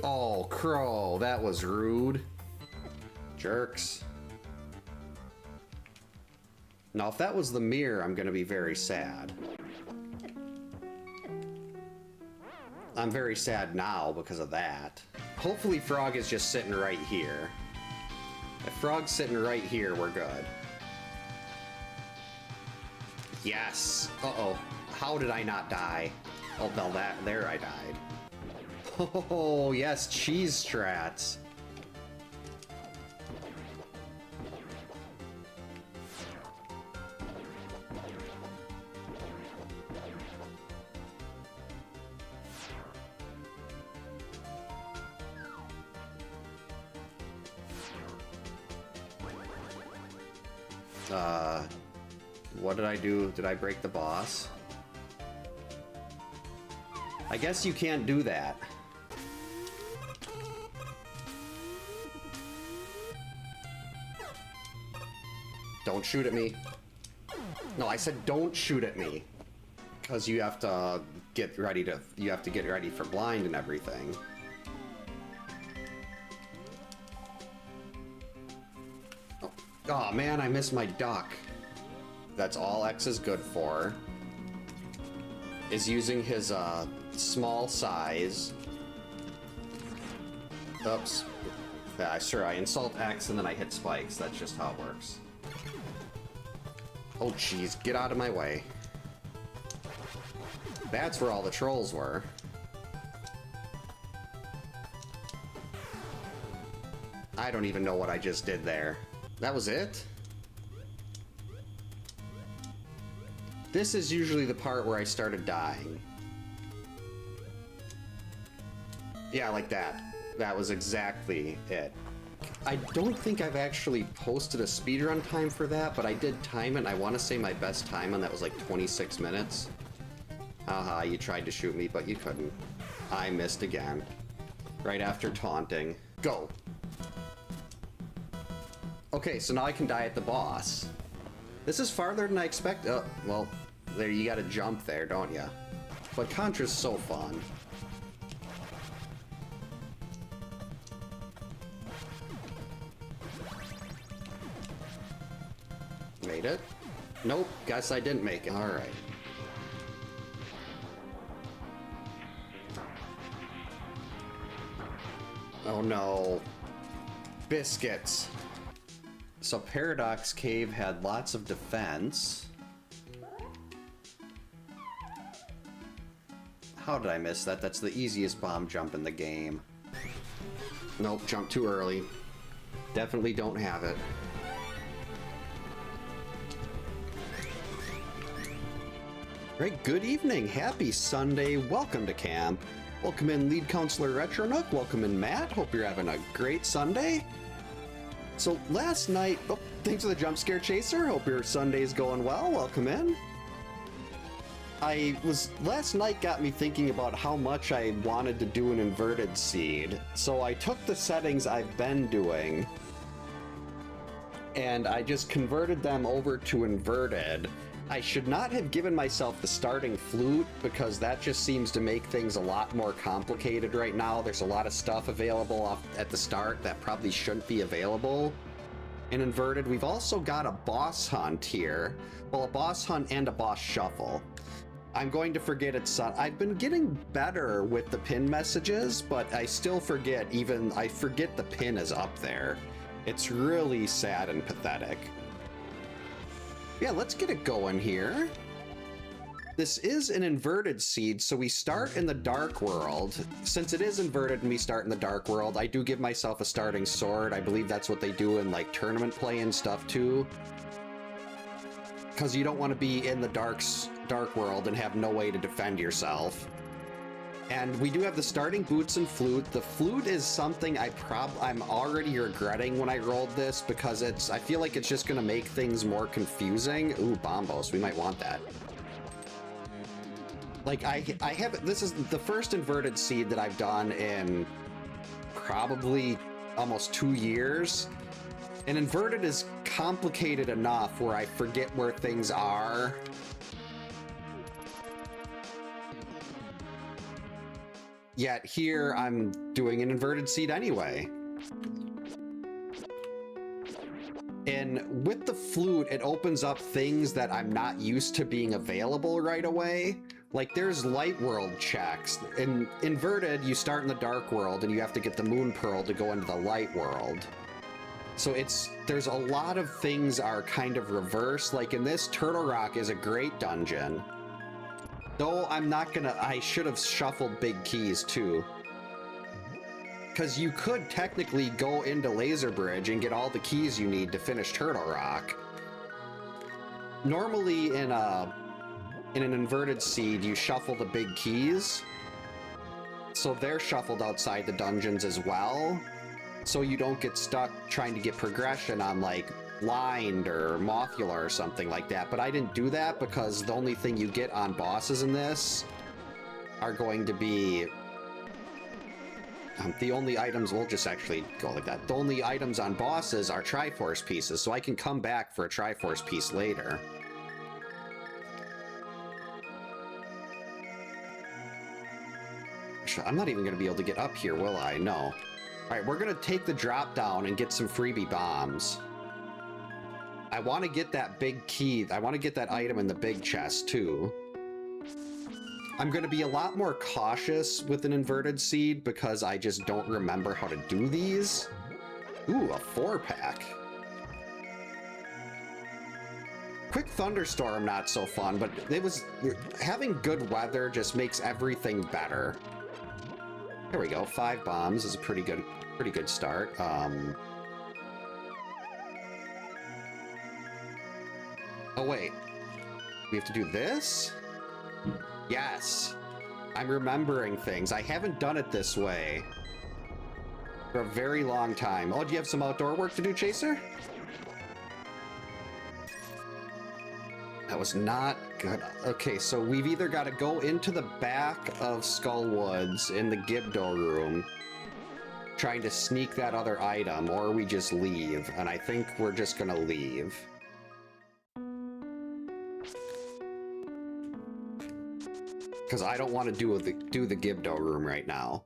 Oh, Crow, that was rude. Jerks. Now, if that was the mirror, I'm gonna be very sad. I'm very sad now because of that. Hopefully Frog is just sitting right here. If Frog's sitting right here, we're good. Yes! Uh-oh. How did I not die? Oh, no, there I died. Oh, yes, cheese strats. What did I do? Did I break the boss? I guess you can't do that. Don't shoot at me. No, I said don't shoot at me. Because you have to get ready for blind and everything. Oh man, I missed my duck. That's all X is good for. Is using his small size. Oops. Yeah, sure, I insult X and then I hit spikes. That's just how it works. Oh jeez, get out of my way. That's where all the trolls were. I don't even know what I just did there. That was it? This is usually the part where I started dying. Yeah, like that. That was exactly it. I don't think I've actually posted a speedrun time for that, but I did time it, and I want to say my best time on that was like 26 minutes. Haha, you tried to shoot me, but you couldn't. I missed again. Right after taunting. Go! Okay, so now I can die at the boss. This is farther than I expected. Oh, well, there, you gotta jump there, don't ya? But Contra's so fun. Made it? Nope, guess I didn't make it. Alright. Oh no. Biscuits. So Paradox Cave had lots of defense. How did I miss that? That's the easiest bomb jump in the game. Nope, jumped too early. Definitely don't have it. Great, good evening. Happy Sunday. Welcome to camp. Welcome in Lead Counselor Retro Nook. Welcome in Matt. Hope you're having a great Sunday. So last night, oh, thanks for the jump scare chaser. Hope your Sunday's going well. Welcome in. Last night got me thinking about how much I wanted to do an inverted seed. So I took the settings I've been doing and I just converted them over to inverted. I should not have given myself the starting flute because that just seems to make things a lot more complicated right now. There's a lot of stuff available at the start that probably shouldn't be available in inverted. We've also got a boss hunt here. Well, a boss hunt and a boss shuffle. I'm going to forget it's I've been getting better with the pin messages, but I still forget I forget the pin is up there. It's really sad and pathetic. Yeah, let's get it going here. This is an inverted seed, so we start in the dark world. Since it is inverted and we start in the dark world, I do give myself a starting sword. I believe that's what they do in like tournament play and stuff too. Because you don't want to be in the dark world and have no way to defend yourself. And we do have the starting boots and flute. The flute is something I'm already regretting when I rolled this because I feel like it's just gonna make things more confusing. Ooh, bombos, we might want that. Like this is the first inverted seed that I've done in probably almost 2 years. And inverted is complicated enough where I forget where things are. Yet here I'm doing an inverted seed anyway. And with the flute, it opens up things that I'm not used to being available right away. Like there's light world checks. In inverted, you start in the dark world and you have to get the moon pearl to go into the light world. So there's a lot of things are kind of reversed. Like in this, Turtle Rock is a great dungeon. Though I should have shuffled big keys too. Because you could technically go into Laser Bridge and get all the keys you need to finish Turtle Rock. Normally in an inverted seed, you shuffle the big keys. So they're shuffled outside the dungeons as well. So you don't get stuck trying to get progression on like Blind or Mothula or something like that. But I didn't do that because the only thing you get on bosses in this are going to be... the only items, we'll just actually go like that. The only items on bosses are Triforce pieces, so I can come back for a Triforce piece later. I'm not even going to be able to get up here, will I? No. All right, we're going to take the drop down and get some freebie bombs. I want to get that big key. I want to get that item in the big chest, too. I'm going to be a lot more cautious with an inverted seed because I just don't remember how to do these. Ooh, a 4-pack. Quick Thunderstorm, not so fun, but having good weather just makes everything better. There we go. 5 bombs is a pretty good start. Oh wait, we have to do this? Yes, I'm remembering things. I haven't done it this way for a very long time. Oh, do you have some outdoor work to do, Chaser? That was not good. Okay, so we've either got to go into the back of Skullwoods in the Gibdo room, trying to sneak that other item, or we just leave. And I think we're just gonna leave. Because I don't want to do the Gibdo room right now.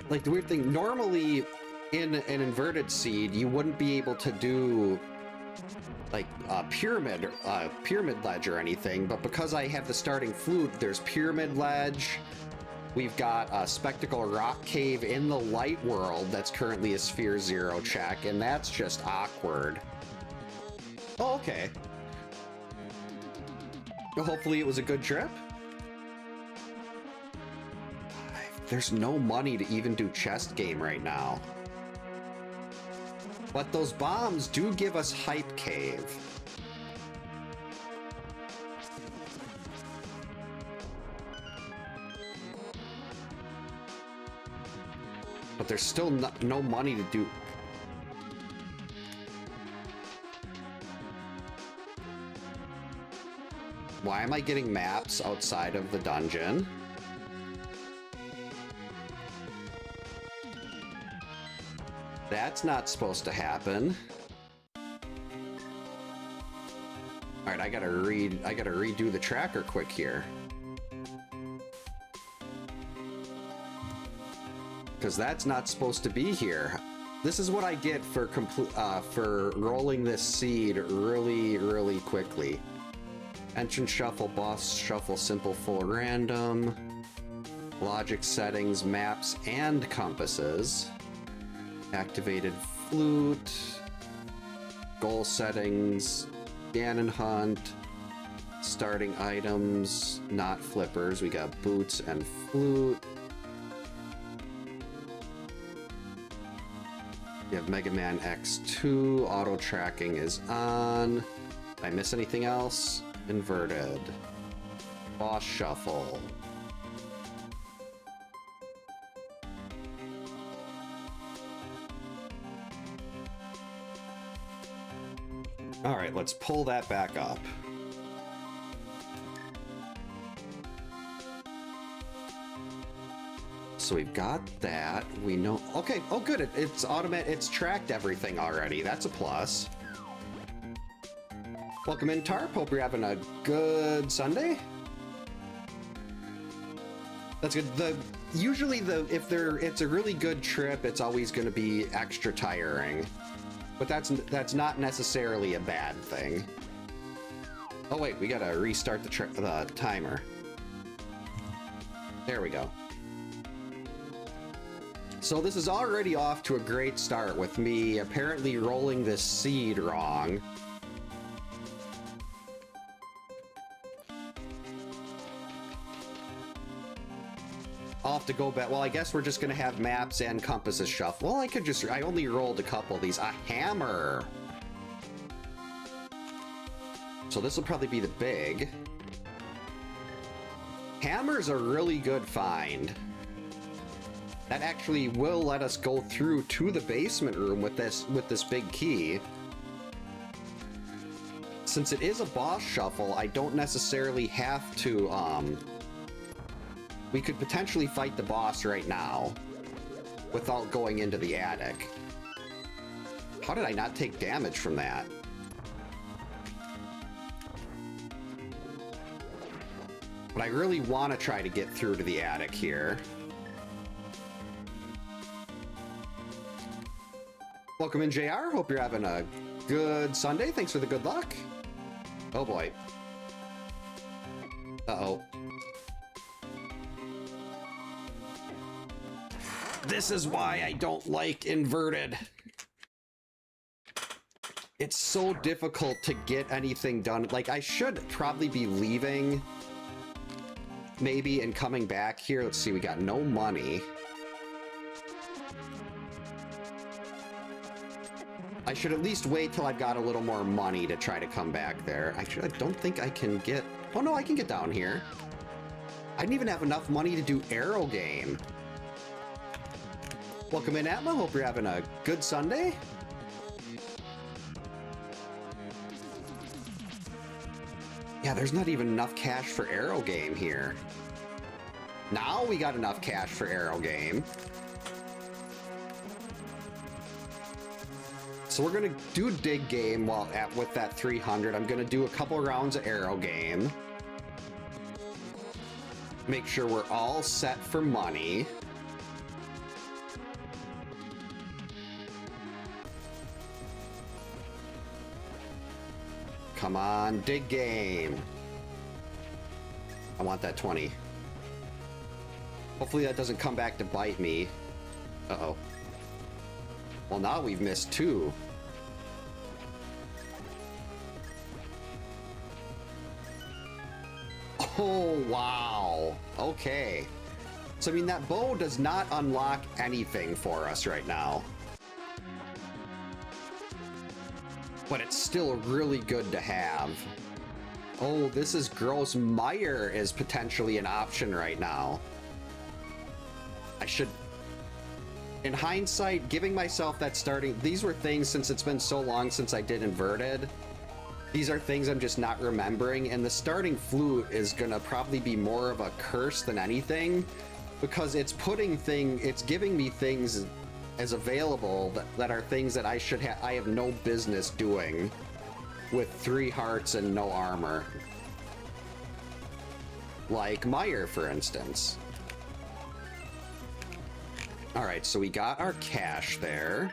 Like, the weird thing, normally in an inverted seed, you wouldn't be able to do like a pyramid ledge or anything, but because I have the starting flute, there's pyramid ledge. We've got a spectacle rock cave in the light world that's currently a sphere 0 check, and that's just awkward. Oh, okay. Well, hopefully it was a good trip. There's no money to even do chest game right now. But those bombs do give us Hype Cave. But there's still no money to do. Why am I getting maps outside of the dungeon? That's not supposed to happen. All right, I gotta redo the tracker quick here. Because that's not supposed to be here. This is what I get for rolling this seed really quickly. Entrance shuffle, boss shuffle, simple, full, random. Logic settings, maps, and compasses. Activated flute, goal settings, Ganon hunt, starting items, not flippers. We got boots and flute. We have Mega Man X2, auto tracking is on. Did I miss anything else? Inverted. Boss shuffle. All right, let's pull that back up. So we've got that. We know. Okay. Oh, good. It's automatic. It's tracked everything already. That's a plus. Welcome in, Tarp. Hope you're having a good Sunday. That's good. Usually it's a really good trip, it's always going to be extra tiring. But that's not necessarily a bad thing. Oh wait, we gotta restart the timer. There we go. So this is already off to a great start with me apparently rolling this seed wrong. I'll have to go back. Well, I guess we're just gonna have maps and compasses shuffle. Well, I only rolled a couple of these. A hammer! So this will probably be the big. Hammer's a really good find. That actually will let us go through to the basement room with this big key. Since it is a boss shuffle, I don't necessarily have to, we could potentially fight the boss right now without going into the attic. How did I not take damage from that? But I really want to try to get through to the attic here. Welcome in, JR. Hope you're having a good Sunday. Thanks for the good luck. Oh boy. Uh-oh. This is why I don't like inverted. It's so difficult to get anything done. Like, I should probably be leaving maybe and coming back here. Let's see, we got no money. I should at least wait till I've got a little more money to try to come back there. Actually, I don't think I can get... Oh no, I can get down here. I didn't even have enough money to do Arrow Game. Welcome in, Atma. Hope you're having a good Sunday. Yeah, there's not even enough cash for Arrow Game here. Now we got enough cash for Arrow Game. So we're gonna do Dig Game with that 300. I'm gonna do a couple rounds of Arrow Game. Make sure we're all set for money. Come on, Dig Game. I want that 20. Hopefully that doesn't come back to bite me. Uh-oh. Well, now we've missed 2. Oh, wow. Okay. So, I mean, that bow does not unlock anything for us right now. But it's still really good to have. Oh, this is gross. Meyer is potentially an option right now. I should... In hindsight, giving myself that starting... These were things, since it's been so long since I did Inverted, these are things I'm just not remembering, and the starting flute is gonna probably be more of a curse than anything, because it's giving me things as available that are things that I have no business doing with 3 hearts and no armor. Like Meyer, for instance. Alright, so we got our cash there.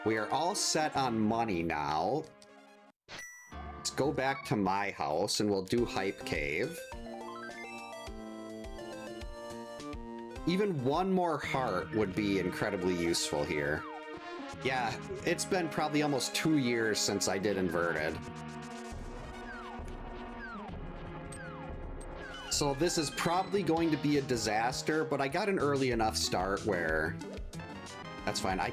We are all set on money now. Let's go back to my house and we'll do Hype Cave. Even one more heart would be incredibly useful here. Yeah, it's been probably almost 2 years since I did Inverted. So this is probably going to be a disaster, but I got an early enough start where... That's fine. I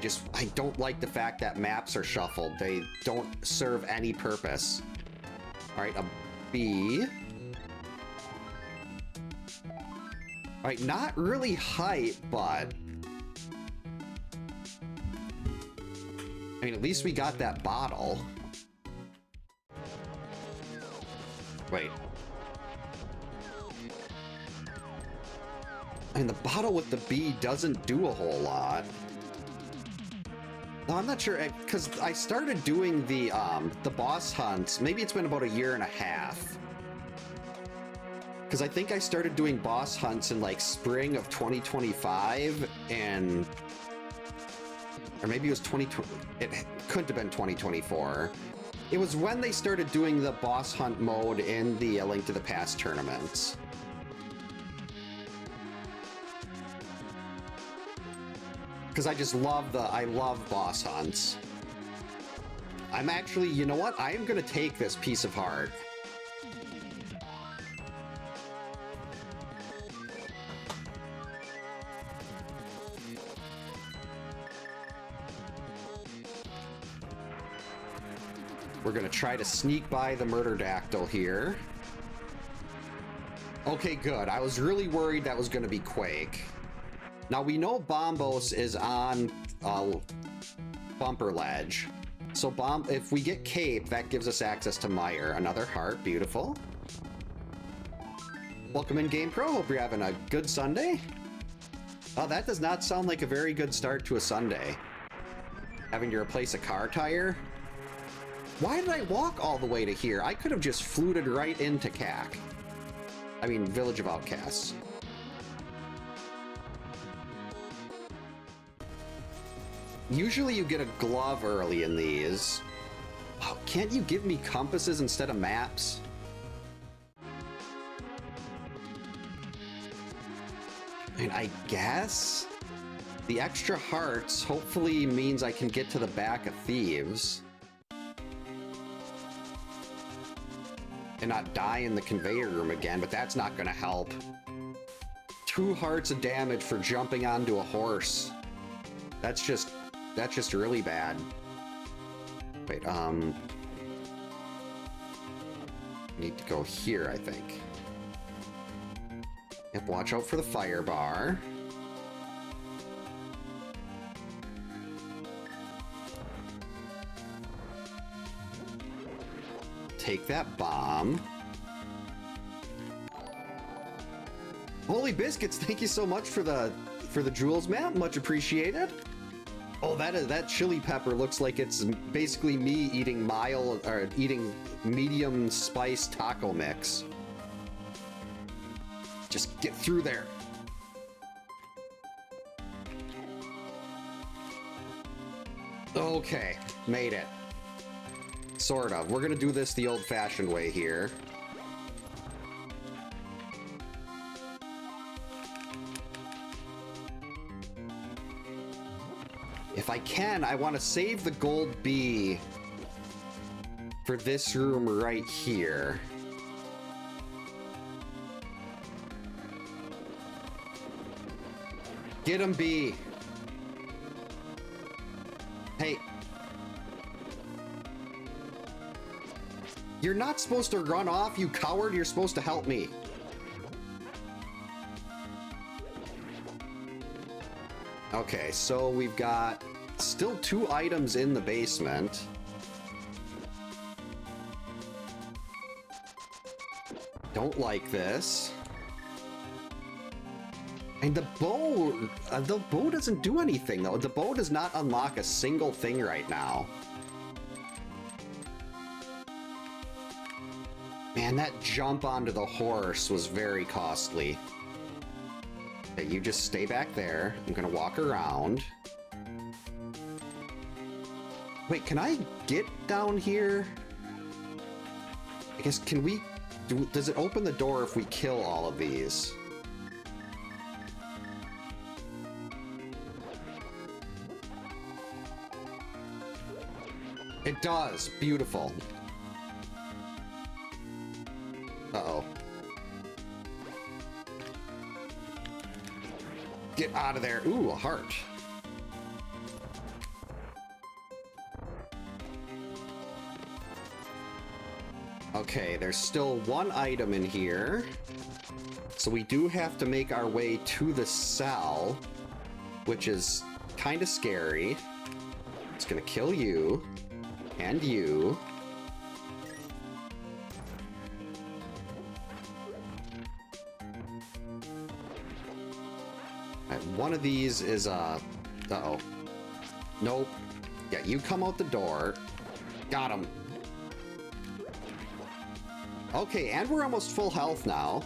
don't like the fact that maps are shuffled. They don't serve any purpose. Alright, a B. Alright, not really height, but... I mean, at least we got that bottle. Wait. I mean, the bottle with the B doesn't do a whole lot. No, I'm not sure, because I started doing the boss hunts. Maybe it's been about 1.5 years. Because I think I started doing boss hunts in like spring of 2025, and... Or maybe it was 2020... It couldn't have been 2024. It was when they started doing the boss hunt mode in the Link to the Past tournaments. Because I just love I love boss hunts. I'm actually, you know what? I am going to take this piece of heart. We're going to try to sneak by the Murderdactyl here. Okay, good. I was really worried that was going to be Quake. Now, we know Bombos is on Bumper Ledge. So, if we get Cape, that gives us access to Mire. Another heart. Beautiful. Welcome in, Game Pro. Hope you're having a good Sunday. Oh, that does not sound like a very good start to a Sunday. Having to replace a car tire. Why did I walk all the way to here? I could have just fluted right into CAC. I mean, Village of Outcasts. Usually you get a glove early in these. Oh, can't you give me compasses instead of maps? I mean, I guess the extra hearts hopefully means I can get to the back of Thieves. And not die in the conveyor room again, but that's not gonna help. 2 hearts of damage for jumping onto a horse. That's just really bad. Wait, need to go here, I think. Yep, watch out for the fire bar. Take that bomb. Holy biscuits! Thank you so much for the jewels map. Much appreciated. Oh, that chili pepper looks like it's basically me eating eating medium spice taco mix. Just get through there. Okay, made it. Sort of. We're gonna do this the old-fashioned way here. If I can, I want to save the gold bee for this room right here. Get him, bee. Hey. You're not supposed to run off, you coward. You're supposed to help me. Okay, so we've got still 2 items in the basement. Don't like this. And the bow doesn't do anything, though. The bow does not unlock a single thing right now. Man, that jump onto the horse was very costly. Okay, you just stay back there. I'm gonna walk around. Wait, can I get down here? I guess, can we... does it open the door if we kill all of these? It does. Beautiful. Uh-oh. Get out of there. Ooh, a heart. Okay, there's still 1 item in here. So we do have to make our way to the cell, which is kind of scary. It's gonna kill you. And you. One of these is, uh-oh. Nope. Yeah, you come out the door. Got him. Okay, and we're almost full health now.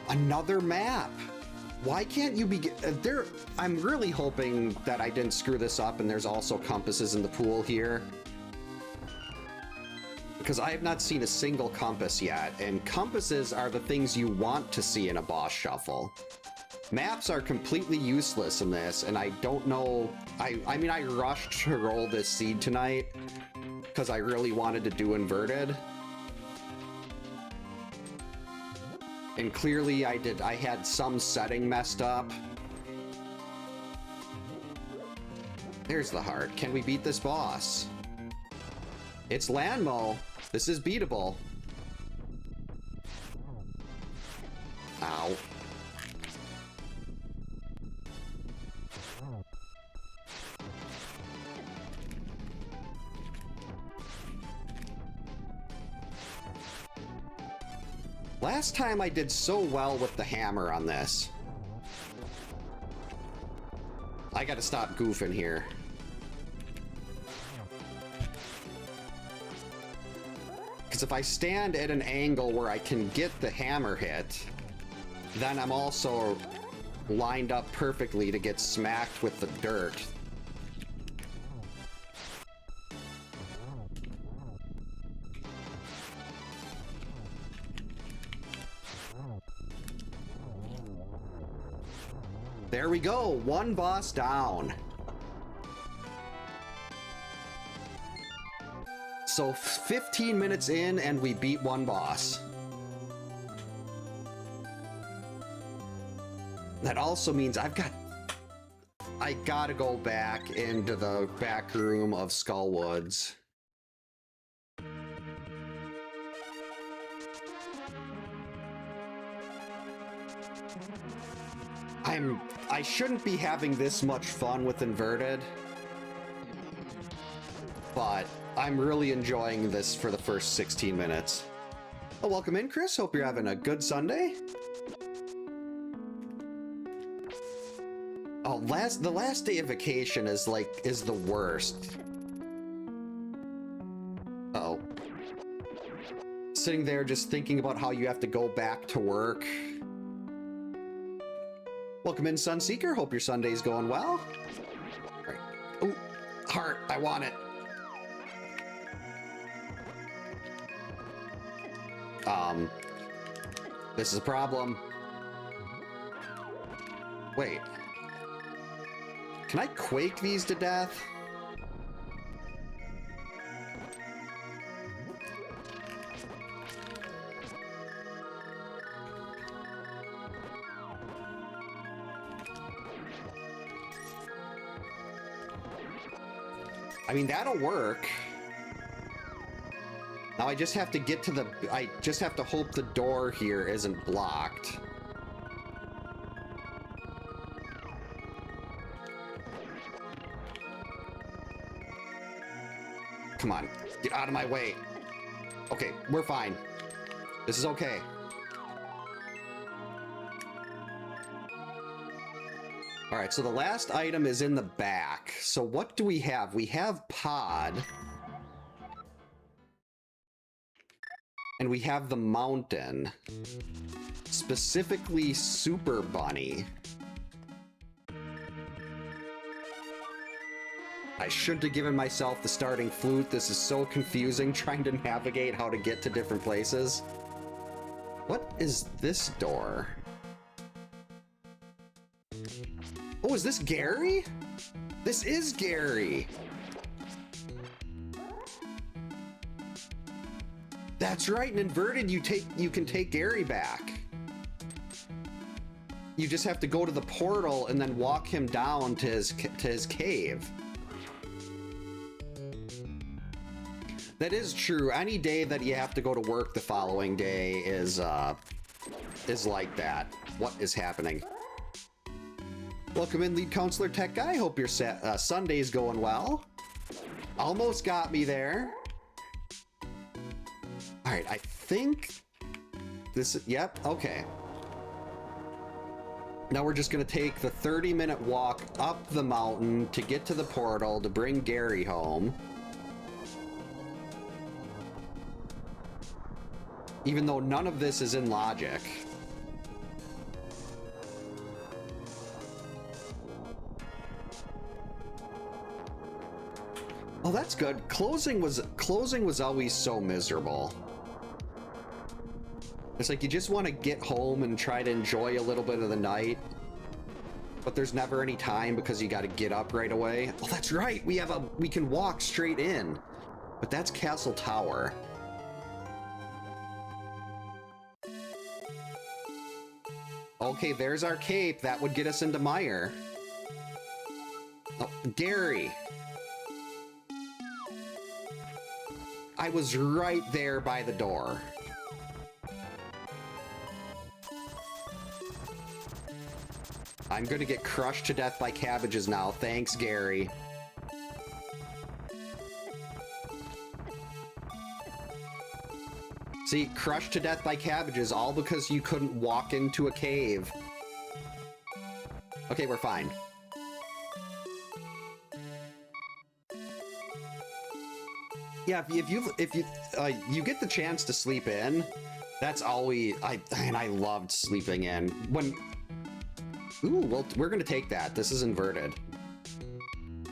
Another map. Why can't you be there? I'm really hoping that I didn't screw this up and there's also compasses in the pool here, because I have not seen a single compass yet, and compasses are the things you want to see in a boss shuffle. Maps are completely useless in this, and I don't know. I mean, I rushed to roll this seed tonight because I really wanted to do inverted. And clearly I had some setting messed up. There's the heart. Can we beat this boss? It's Landmo. This is beatable. Ow. Last time I did so well with the hammer on this. I gotta stop goofing here. Because if I stand at an angle where I can get the hammer hit, then I'm also lined up perfectly to get smacked with the dirt. There we go, one boss down. So 15 minutes in and we beat one boss. That also means I gotta go back into the back room of Skullwoods. I shouldn't be having this much fun with inverted, but I'm really enjoying this for the first 16 minutes. Oh, welcome in, Chris. Hope you're having a good Sunday. Oh, the last day of vacation is the worst. Uh-oh. Sitting there just thinking about how you have to go back to work. Welcome in, Sunseeker. Hope your Sunday's going well. All right. Ooh, heart. I want it. This is a problem. Wait. Can I quake these to death? I mean, that'll work. Now I just have to get to the... I just have to hope the door here isn't blocked. Come on, get out of my way. Okay, we're fine. This is okay. All right, so the last item is in the back. So what do we have? We have Pod. And we have the mountain. Specifically Super Bunny. I should have given myself the starting flute. This is so confusing trying to navigate how to get to different places. What is this door? Oh, is this Gary? This is Gary. That's right, in inverted you can take Gary back. You just have to go to the portal and then walk him down to his cave. That is true. Any day that you have to go to work the following day is like that. What is happening? Welcome in, lead counselor tech guy. Hope your Sunday's going well. Almost got me there. All right, I think this, yep, okay. Now we're just gonna take the 30-minute walk up the mountain to get to the portal to bring Gary home. Even though none of this is in logic. Oh, that's good. Closing was always so miserable. It's like you just want to get home and try to enjoy a little bit of the night, but there's never any time because you got to get up right away. Oh, that's right. We can walk straight in, but that's Castle Tower. Okay, there's our cape. That would get us into Mire. Oh, Gary. I was right there by the door. I'm gonna get crushed to death by cabbages now. Thanks, Gary. See, crushed to death by cabbages, all because you couldn't walk into a cave. Okay, we're fine. Yeah, if you get the chance to sleep in, that's always I loved sleeping in when. Ooh, well, we're gonna take that. This is inverted.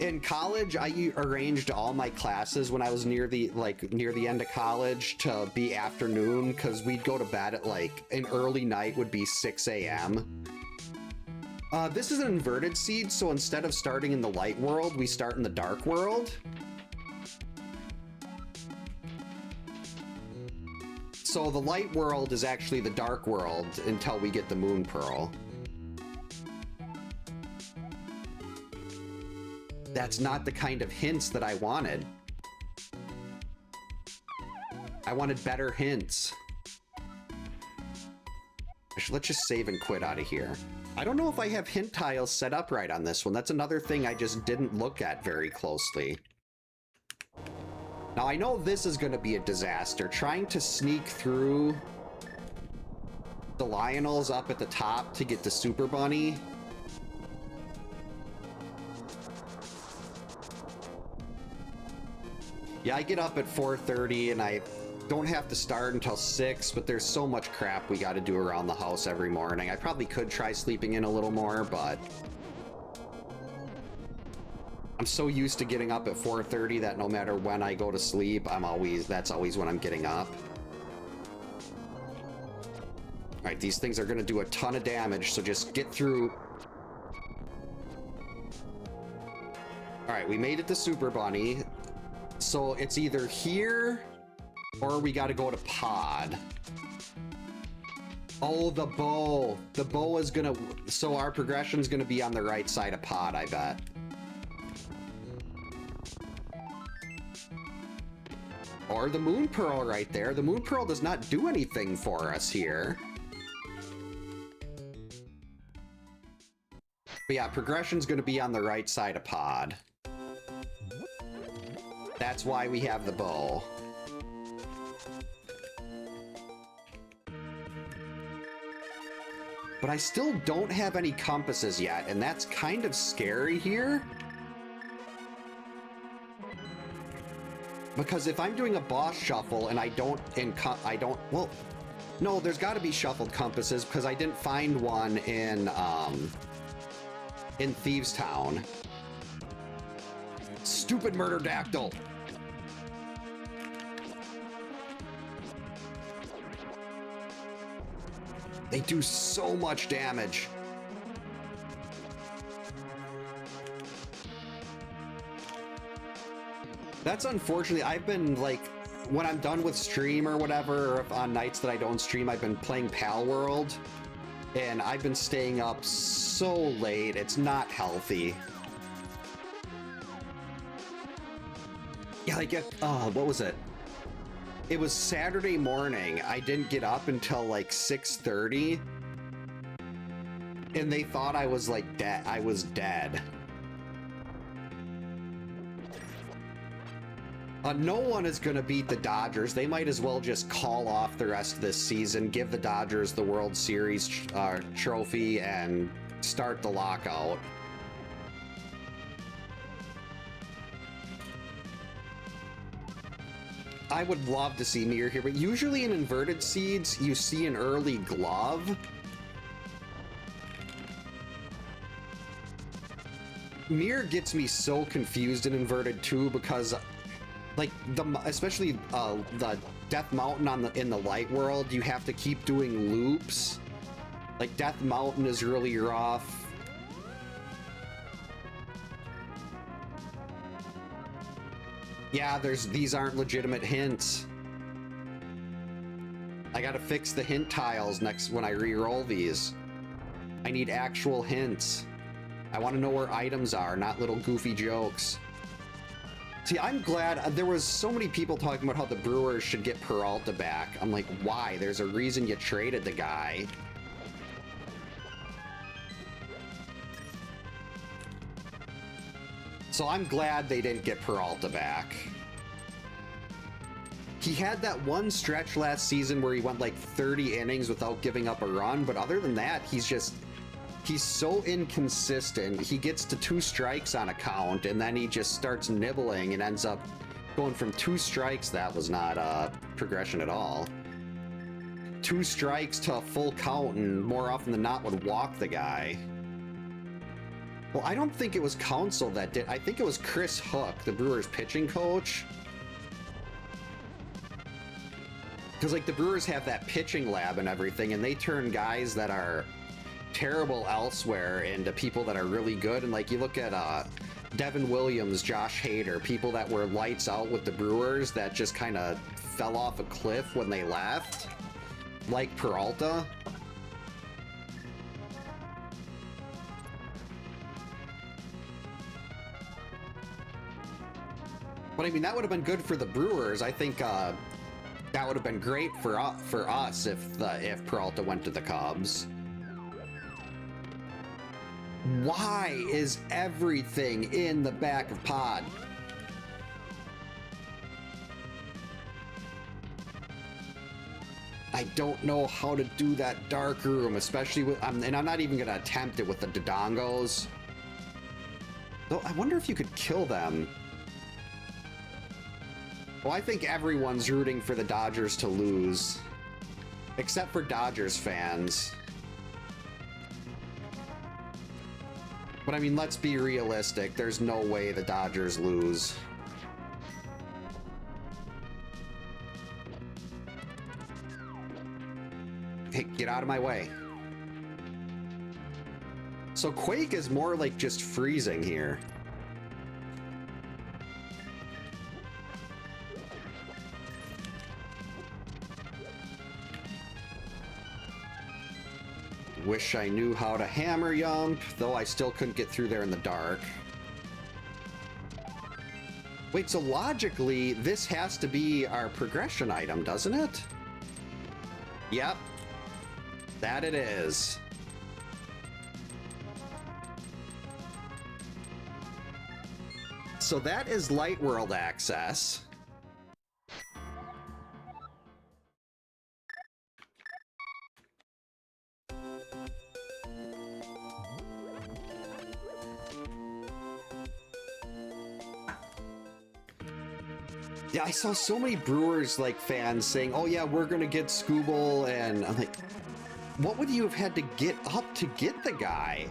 In college, I arranged all my classes when I was near the end of college to be afternoon, because we'd go to bed at like an early night would be 6 a.m. This is an inverted seed, so instead of starting in the light world, we start in the dark world. So the light world is actually the dark world until we get the moon pearl. That's not the kind of hints that I wanted. I wanted better hints. Let's just save and quit out of here. I don't know if I have hint tiles set up right on this one. That's another thing I just didn't look at very closely. Now I know this is going to be a disaster. Trying to sneak through the Lionels up at the top to get the Super Bunny. Yeah, I get up at 4:30 and I don't have to start until 6, but there's so much crap we got to do around the house every morning. I probably could try sleeping in a little more, but I'm so used to getting up at 4:30 that no matter when I go to sleep, that's always when I'm getting up. All right, these things are going to do a ton of damage, so just get through. All right, we made it to Super Bunny. So it's either here or we got to go to pod. Oh, the bow. The bow is going to... So our progression's going to be on the right side of pod, I bet. Or the moon pearl right there. The moon pearl does not do anything for us here. But yeah, progression's going to be on the right side of pod. That's why we have the bow. But I still don't have any compasses yet, and that's kind of scary here. Because if I'm doing a boss shuffle and I don't, well, no, there's got to be shuffled compasses because I didn't find one in Thieves Town. Stupid murder dactyl. They do so much damage. That's unfortunately, I've been like, when I'm done with stream or whatever, or if on nights that I don't stream, I've been playing Pal World, and I've been staying up so late. It's not healthy. Yeah, like, what was it? It was Saturday morning. I didn't get up until like 6:30, and they thought I was like dead. I was dead. No one is going to beat the Dodgers. They might as well just call off the rest of this season, give the Dodgers the World Series trophy, and start the lockout. I would love to see Mir here, but usually in inverted seeds, you see an early glove. Mir gets me so confused in Inverted too, because like especially the Death Mountain in the light world, you have to keep doing loops. Like Death Mountain is really rough. Yeah, these aren't legitimate hints. I gotta fix the hint tiles when I re-roll these. I need actual hints. I want to know where items are, not little goofy jokes. See, I'm glad there was so many people talking about how the Brewers should get Peralta back. I'm like, why? There's a reason you traded the guy. So I'm glad they didn't get Peralta back. He had that one stretch last season where he went like 30 innings without giving up a run, but other than that, he's so inconsistent. He gets to 2 strikes on a count, and then he just starts nibbling and ends up going from 2 strikes. That was not progression at all. 2 strikes to a full count, and more often than not would walk the guy. Well, I don't think it was Council that did. I think it was Chris Hook, the Brewers pitching coach. Because like the Brewers have that pitching lab and everything, and they turn guys that are terrible elsewhere into people that are really good. And like you look at Devin Williams, Josh Hader, people that were lights out with the Brewers that just kind of fell off a cliff when they left, like Peralta. But I mean, that would have been good for the Brewers. I think that would have been great for us if Peralta went to the Cubs. Why is everything in the back of pod? I don't know how to do that dark room, especially with, and I'm not even gonna attempt it with the Dodongos. Though I wonder if you could kill them. Well, I think everyone's rooting for the Dodgers to lose, except for Dodgers fans. But I mean, let's be realistic. There's no way the Dodgers lose. Hey, get out of my way. So Quake is more like just freezing here. Wish I knew how to hammer yump, though I still couldn't get through there in the dark. Wait, so logically, this has to be our progression item, doesn't it? Yep. That it is. So that is Light World access. Yeah, I saw so many Brewers like fans saying, "Oh yeah, we're gonna get Scooble," and I'm like, what would you have had to get up to get the guy?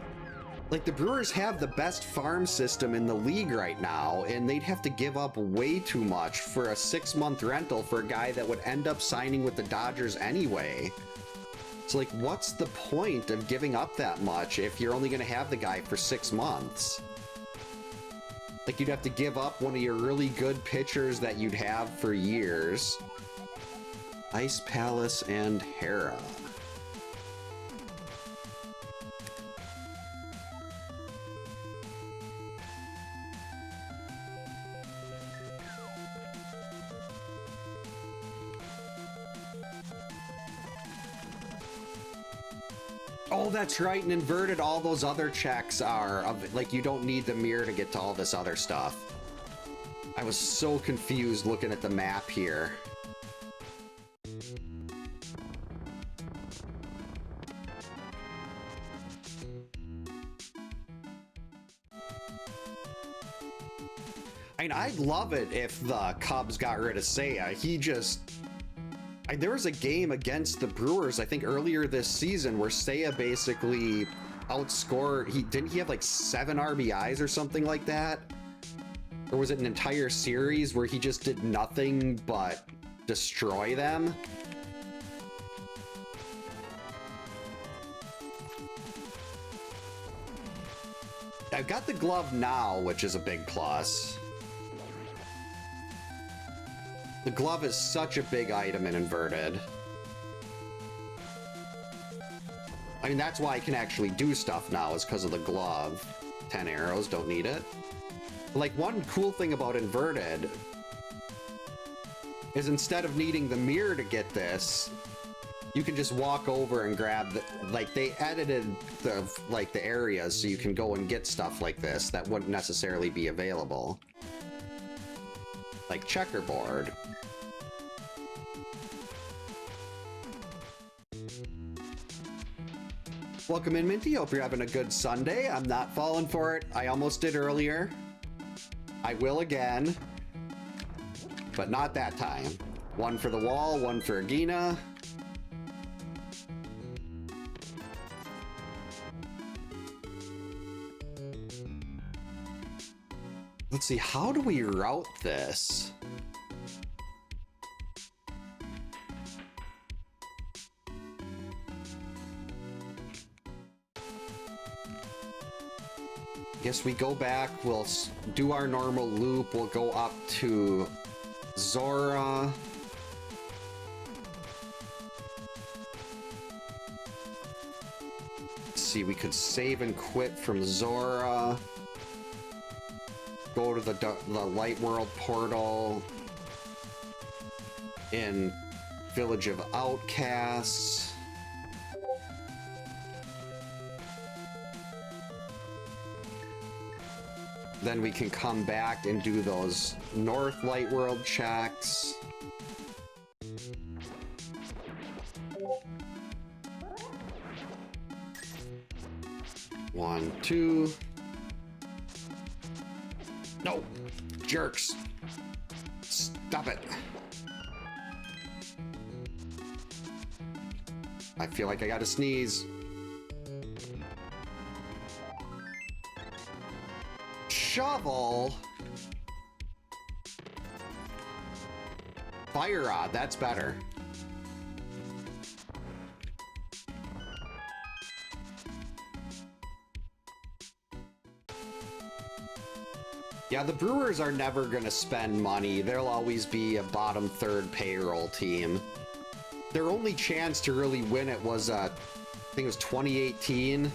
Like the Brewers have the best farm system in the league right now, and they'd have to give up way too much for a 6-month rental for a guy that would end up signing with the Dodgers anyway. So like, what's the point of giving up that much if you're only gonna have the guy for 6 months? Like, you'd have to give up one of your really good pitchers that you'd have for years. Ice Palace and Hera. Oh, that's right, and Inverted, all those other checks are, like, you don't need the mirror to get to all this other stuff. I was so confused looking at the map here. I mean, I'd love it if the Cubs got rid of Seiya. There was a game against the Brewers, I think earlier this season, where Seiya basically outscore. Didn't he have like 7 RBIs or something like that? Or was it an entire series where he just did nothing but destroy them? I've got the glove now, which is a big plus. The glove is such a big item in Inverted. I mean, that's why I can actually do stuff now, is because of the glove. 10 arrows, don't need it. Like, one cool thing about Inverted is instead of needing the mirror to get this, you can just walk over and grab the, like, they edited the, like, the areas so you can go and get stuff like this that wouldn't necessarily be available. Like checkerboard. Welcome in, Minty. Hope you're having a good Sunday. I'm not falling for it. I almost did earlier. I will again. But not that time. One for the wall, one for Agina. Let's see, how do we route this? Guess we go back, we'll do our normal loop, we'll go up to Zora. Let's see, we could save and quit from Zora. Go to the Light World portal in Village of Outcasts. Then we can come back and do those North Light World checks. One, two. No! Jerks! Stop it! I feel like I gotta sneeze. Shovel? Fire rod, that's better. Yeah, the Brewers are never gonna spend money. They'll always be a bottom third payroll team. Their only chance to really win it was, I think it was 2018.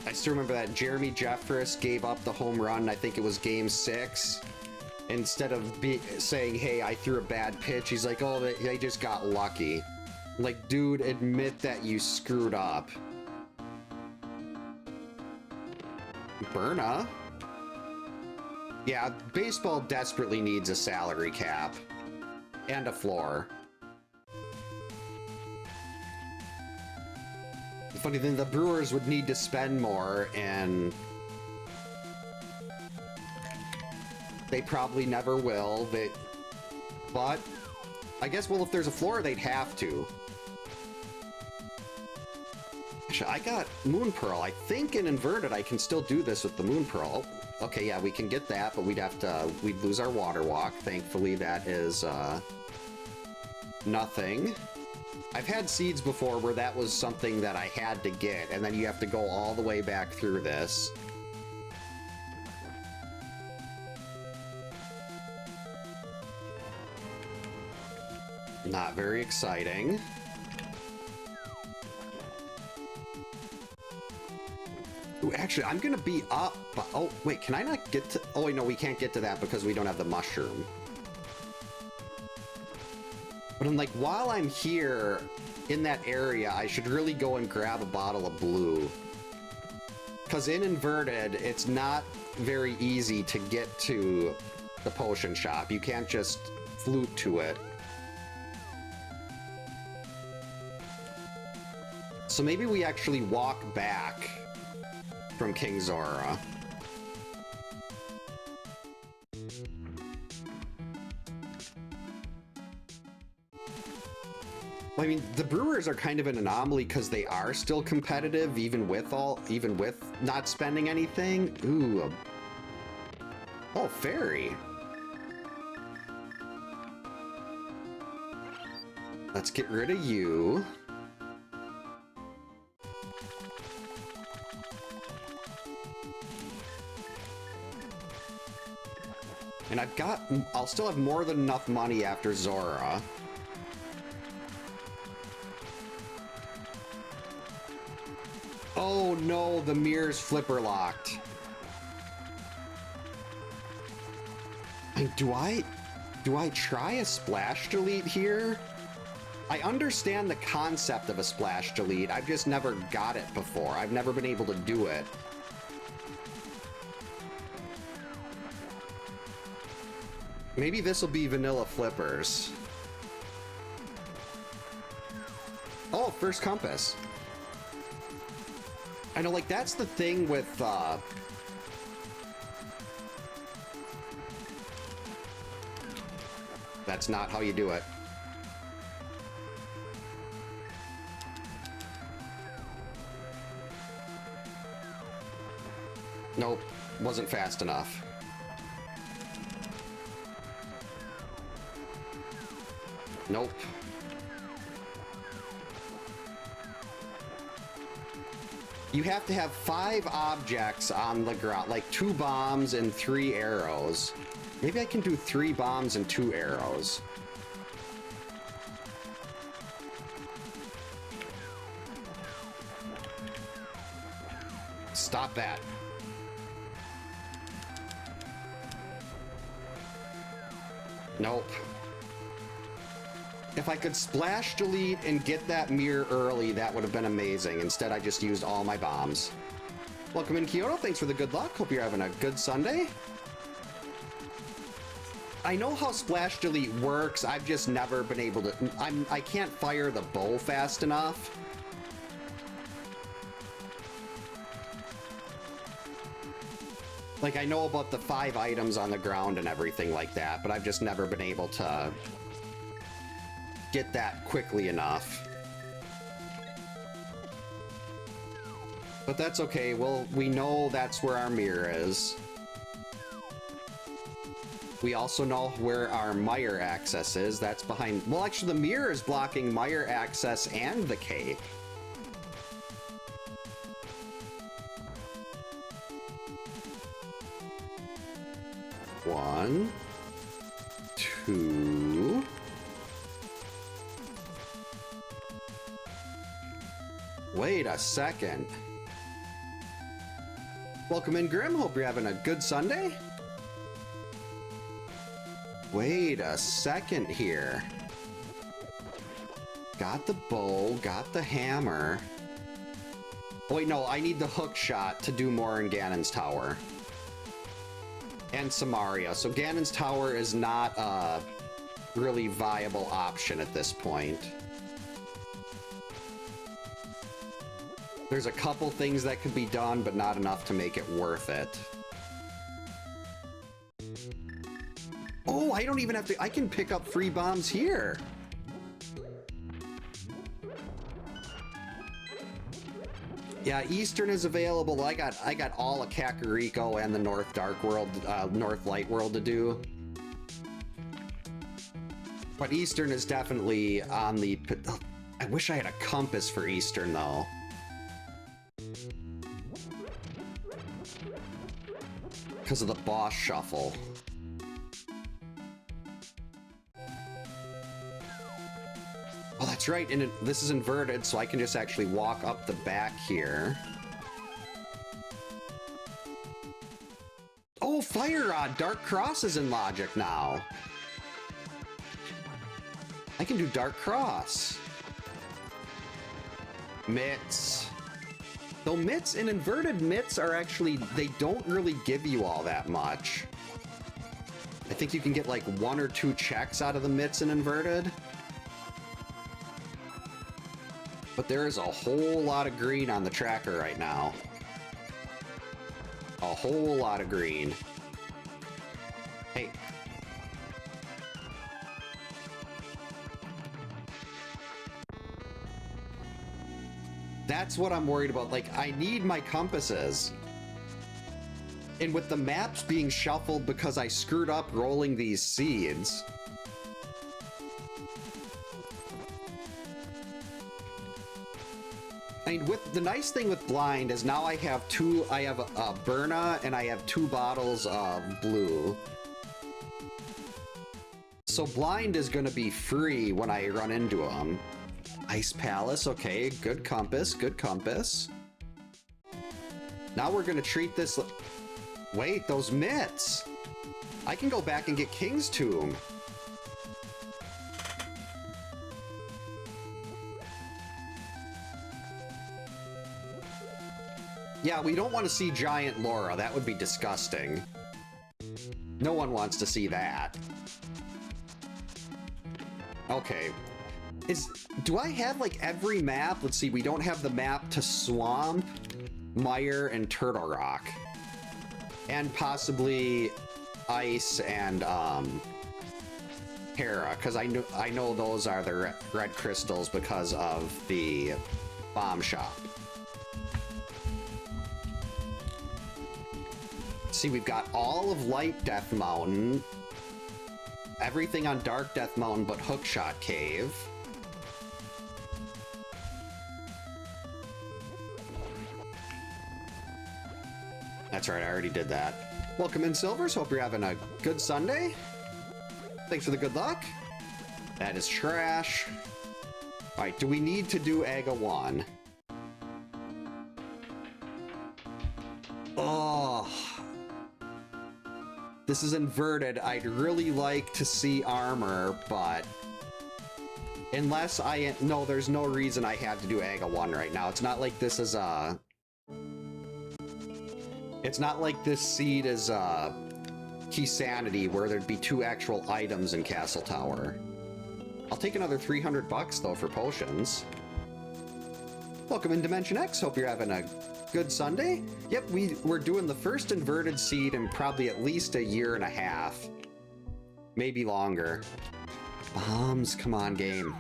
I still remember that Jeremy Jeffress gave up the home run. I think it was game 6. Instead of saying, hey, I threw a bad pitch, he's like, oh, they just got lucky. Like, dude, admit that you screwed up. Berna? Yeah, baseball desperately needs a salary cap. And a floor. The funny thing, the Brewers would need to spend more, and they probably never will. But I guess, well, if there's a floor, they'd have to. Actually, I got Moon Pearl. I think in Inverted I can still do this with the Moon Pearl. Oh, okay, yeah, we can get that, but we'd lose our Water Walk. Thankfully, that is, nothing. I've had seeds before where that was something that I had to get, and then you have to go all the way back through this. Not very exciting. Ooh, actually, I'm gonna be up, but, oh, wait, can I not get to, oh, wait, no, we can't get to that because we don't have the mushroom. But I'm like, while I'm here in that area, I should really go and grab a bottle of blue. Because in Inverted, it's not very easy to get to the potion shop. You can't just flute to it. So maybe we actually walk back from King Zora. I mean, the brewers are kind of an anomaly because they are still competitive, even with not spending anything. Ooh. Oh, fairy. Let's get rid of you. And I'll still have more than enough money after Zora. Oh no, the mirror's flipper locked. And do I try a splash delete here? I understand the concept of a splash delete. I've just never got it before. I've never been able to do it. Maybe this will be vanilla flippers. Oh, first compass. I know, like, that's the thing with, that's not how you do it. Nope, wasn't fast enough. Nope. You have to have 5 objects on the ground, like 2 bombs and 3 arrows. Maybe I can do 3 bombs and 2 arrows. Stop that. Nope. If I could splash delete and get that mirror early, that would have been amazing. Instead, I just used all my bombs. Welcome in, Kyoto. Thanks for the good luck. Hope you're having a good Sunday. I know how splash delete works. I've just never been able to... I can't fire the bow fast enough. Like, I know about the 5 items on the ground and everything like that, but I've just never been able to get that quickly enough. But that's okay. Well, we know that's where our mirror is. We also know where our mire access is. That's behind... Well, actually, the mirror is blocking mire access and the cape. One, 2... Wait a second. Welcome in, Grim. Hope you're having a good Sunday. Wait a second here. Got the bow, got the hammer. Oh wait, no, I need the hook shot to do more in Ganon's tower. And Samaria. So Ganon's tower is not a really viable option at this point. There's a couple things that could be done, but not enough to make it worth it. Oh, I don't even have to... I can pick up free bombs here. Yeah, Eastern is available. I got all of Kakariko and the North Dark World, North Light World to do. But Eastern is definitely on the... I wish I had a compass for Eastern, though. Because of the boss shuffle. Oh, that's right, and this is inverted, so I can just actually walk up the back here. Oh, Fire Rod! Dark Cross is in logic now. I can do Dark Cross. Mitts. Though mitts and inverted mitts are actually, they don't really give you all that much. I think you can get like 1 or 2 checks out of the mitts and inverted. But there is a whole lot of green on the tracker right now. A whole lot of green. Hey. That's what I'm worried about. Like, I need my compasses. And with the maps being shuffled because I screwed up rolling these seeds. I mean, with the nice thing with blind is now I have a Burna and I have 2 bottles of blue. So blind is gonna be free when I run into them. Ice Palace, okay, good compass, good compass. Now we're gonna treat this. Wait, those mitts! I can go back and get King's Tomb. Yeah, we don't want to see giant Laura. That would be disgusting. No one wants to see that. Okay. Do I have, like, every map? Let's see, we don't have the map to Swamp, Mire, and Turtle Rock. And possibly Ice and, Hera, because I know those are the red crystals because of the bomb shop. See, we've got all of Light Death Mountain, everything on Dark Death Mountain but Hookshot Cave. That's right, I already did that. Welcome in, Silvers. Hope you're having a good Sunday. Thanks for the good luck. That is trash. All right, do we need to do Aga 1? Oh. This is inverted. I'd really like to see armor, but unless no, there's no reason I have to do Aga 1 right now. It's not like this is it's not like this seed is Key Sanity where there'd be 2 actual items in Castle Tower. I'll take another 300 bucks though for potions. Welcome in Dimension X. Hope you're having a good Sunday. Yep, we're doing the first inverted seed in probably at least a year and a half. Maybe longer. Bombs, come on, game.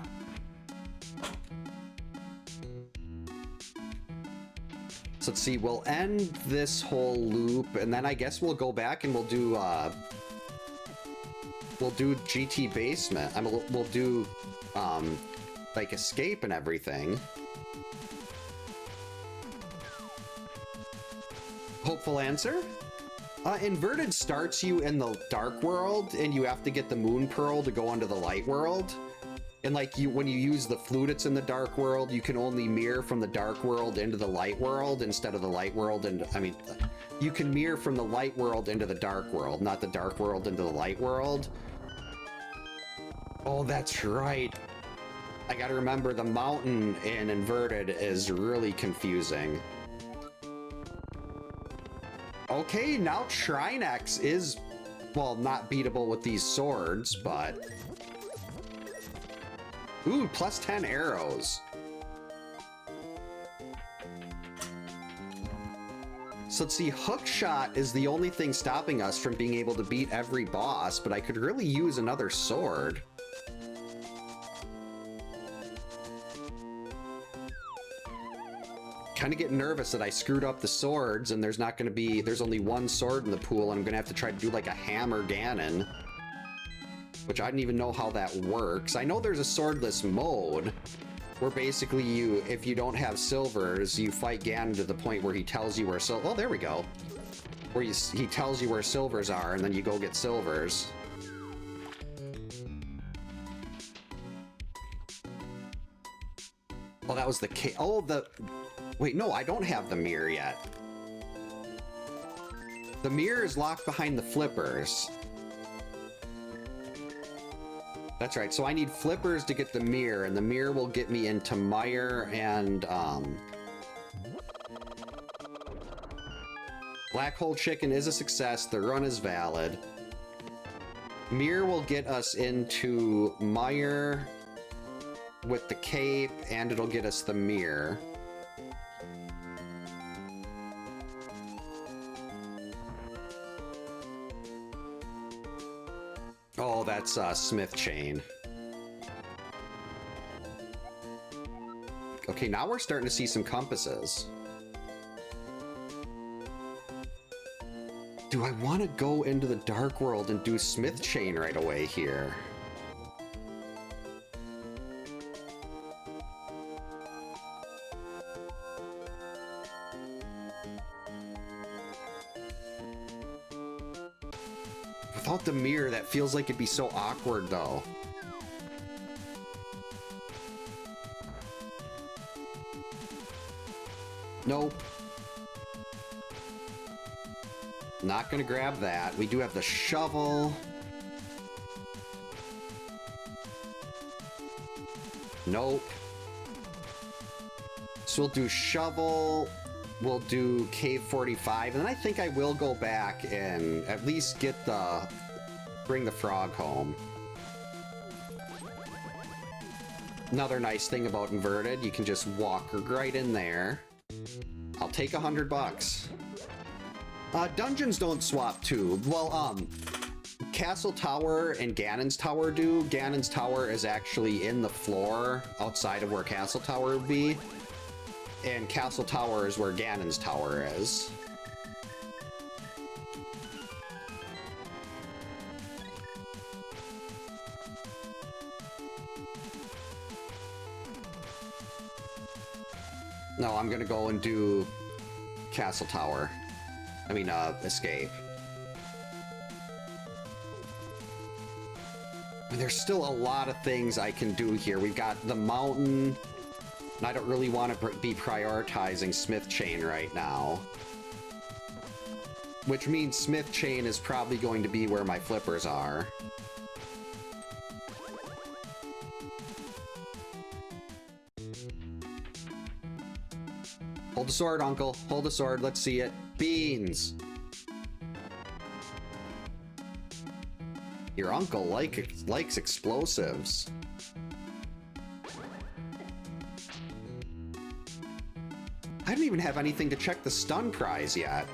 So let's see, we'll end this whole loop, and then I guess we'll go back and we'll do GT Basement. We'll do, like, Escape and everything. Hopeful answer? Inverted starts you in the Dark World, and you have to get the Moon Pearl to go into the Light World. And like when you use the flute, it's in the Dark World, you can only mirror from the Dark World into the Light World instead of the Light World. And I mean, you can mirror from the Light World into the Dark World, not the Dark World into the Light World. Oh, that's right. I gotta remember the mountain in Inverted is really confusing. Okay, now Trinex is, well, not beatable with these swords, but... Ooh, plus 10 arrows. So let's see, Hookshot is the only thing stopping us from being able to beat every boss, but I could really use another sword. Kind of get nervous that I screwed up the swords and there's only one sword in the pool, and I'm gonna have to try to do like a Hammer Ganon, which I didn't even know how that works. I know there's a swordless mode where basically if you don't have silvers, you fight Ganon to the point where he tells you where oh, there we go. Where he tells you where silvers are, and then you go get silvers. Oh, that was the wait, no, I don't have the mirror yet. The mirror is locked behind the flippers. That's right, so I need flippers to get the mirror, and the mirror will get me into Mire and, Black Hole Chicken is a success, the run is valid. Mirror will get us into Mire with the cape, and it'll get us the mirror. Oh, that's Smith Chain. Okay, now we're starting to see some compasses. Do I want to go into the Dark World and do Smith Chain right away here? Without the mirror, that feels like it'd be so awkward, though. Nope. Not gonna grab that. We do have the shovel. Nope. So we'll do shovel. We'll do cave 45, and then I think I will go back and at least get the... bring the frog home. Another nice thing about inverted, you can just walk right in there. I'll take $100. Dungeons don't swap too. Well, Castle Tower and Ganon's Tower do. Ganon's Tower is actually in the floor outside of where Castle Tower would be. And Castle Tower is where Ganon's Tower is. No, I'm gonna go and do Castle Tower. I mean, escape. And there's still a lot of things I can do here. We've got the mountain, and I don't really want to be prioritizing Smith Chain right now. Which means Smith Chain is probably going to be where my flippers are. Hold the sword, Uncle. Hold the sword. Let's see it. Beans. Your uncle likes explosives. I don't even have anything to check the stun prize yet.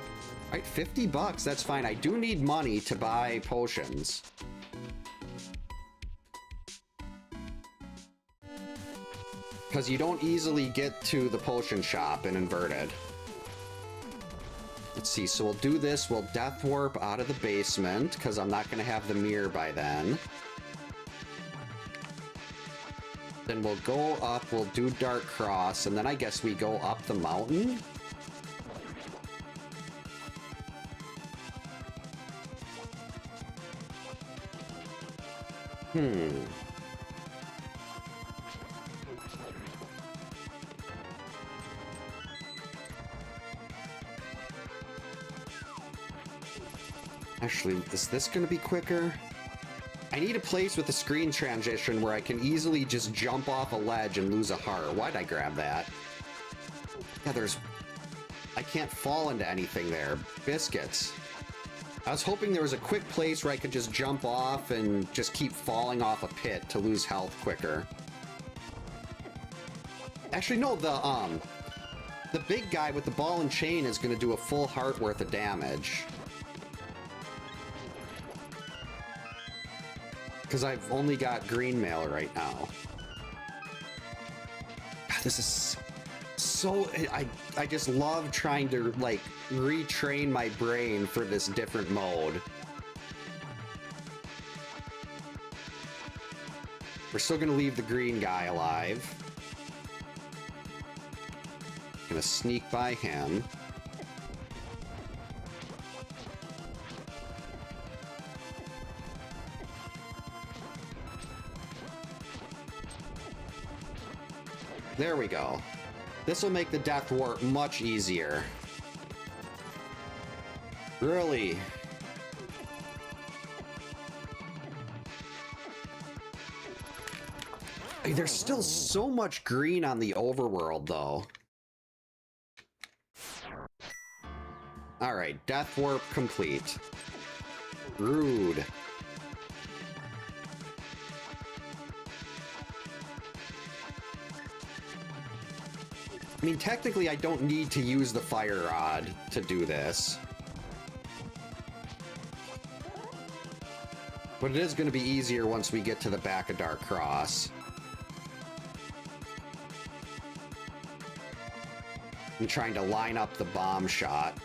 All right, 50 bucks. That's fine. I do need money to buy potions. Because you don't easily get to the potion shop in Inverted. Let's see, so we'll do this. We'll Death Warp out of the basement, because I'm not going to have the mirror by then. Then we'll go up, we'll do Dark Cross, and then I guess we go up the mountain? Actually, is this going to be quicker? I need a place with a screen transition where I can easily just jump off a ledge and lose a heart. Why'd I grab that? Yeah, I can't fall into anything there. Biscuits. I was hoping there was a quick place where I could just jump off and just keep falling off a pit to lose health quicker. Actually, no, the big guy with the ball and chain is going to do a full heart worth of damage. Because I've only got green mail right now. God, this is so... I just love trying to, like, retrain my brain for this different mode. We're still gonna leave the green guy alive. Gonna sneak by him. There we go. This will make the Death Warp much easier. Really? There's still so much green on the overworld, though. Alright, Death Warp complete. Rude. I mean, technically, I don't need to use the fire rod to do this. But it is going to be easier once we get to the back of Dark Cross. I'm trying to line up the bomb shot.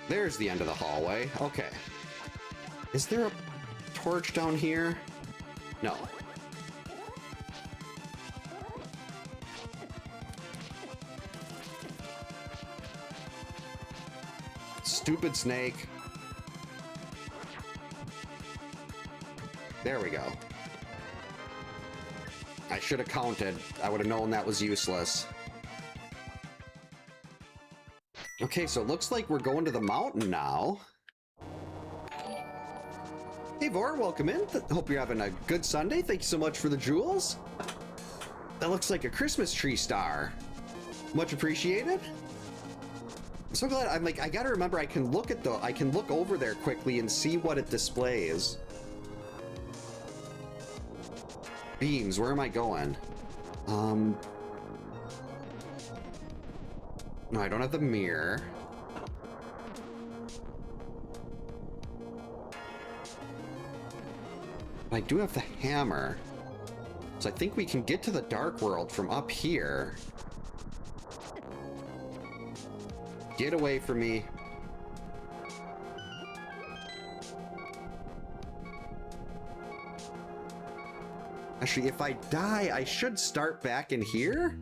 There's the end of the hallway. Okay. Is there a torch down here? No. Stupid snake. There we go. I should have counted. I would have known that was useless. Okay, so it looks like we're going to the mountain now. Hey Vor, welcome in. Hope you're having a good Sunday. Thank you so much for the jewels. That looks like a Christmas tree star. Much appreciated. I'm so glad. I'm like, I gotta remember I can look over there quickly and see what it displays. Beams, where am I going? No, I don't have the mirror. I do have the hammer. So I think we can get to the dark world from up here. Get away from me. Actually, if I die, I should start back in here?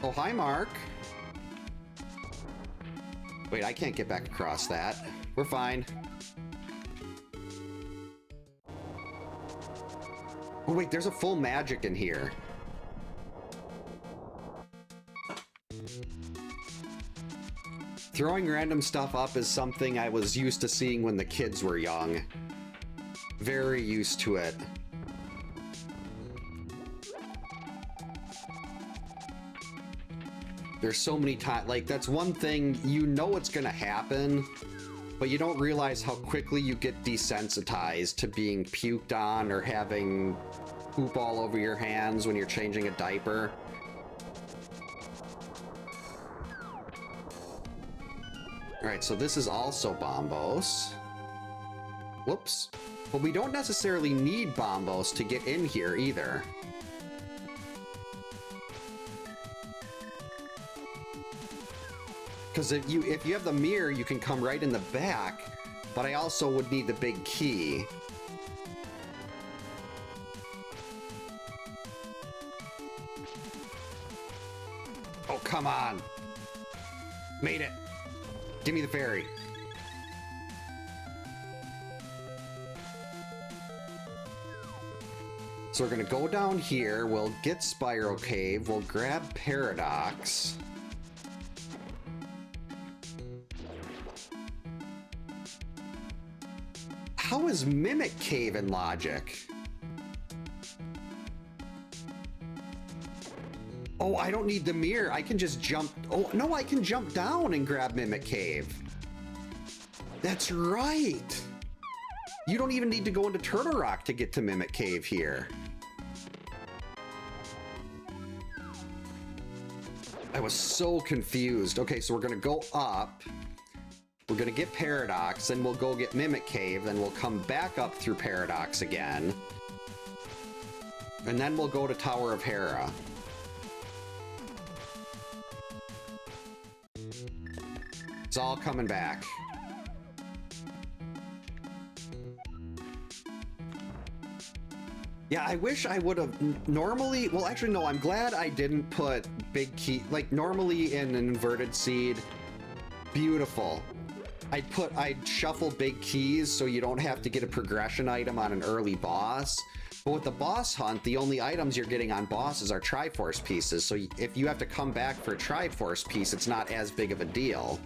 Oh, hi, Mark. Wait, I can't get back across that. We're fine. Oh, wait, there's a full magic in here. Throwing random stuff up is something I was used to seeing when the kids were young. Very used to it. There's so many times, like, that's one thing, you know it's gonna happen, but you don't realize how quickly you get desensitized to being puked on or having poop all over your hands when you're changing a diaper. Alright, so this is also Bombos. Whoops. But we don't necessarily need Bombos to get in here either. Because if you have the mirror, you can come right in the back, but I also would need the big key. Oh, come on. Made it. Give me the fairy. So we're gonna go down here, we'll get Spiral Cave, we'll grab Paradox. How is Mimic Cave in logic? Oh, I don't need the mirror. I can just jump. Oh, no, I can jump down and grab Mimic Cave. That's right. You don't even need to go into Turtle Rock to get to Mimic Cave here. I was so confused. Okay, so we're going to go up. We're gonna get Paradox, then we'll go get Mimic Cave, then we'll come back up through Paradox again. And then we'll go to Tower of Hera. It's all coming back. Yeah, I wish I would have normally, well actually no, I'm glad I didn't put big key, like normally in an inverted seed, beautiful. I'd shuffle big keys so you don't have to get a progression item on an early boss. But with the boss hunt, the only items you're getting on bosses are Triforce pieces. So if you have to come back for a Triforce piece, it's not as big of a deal.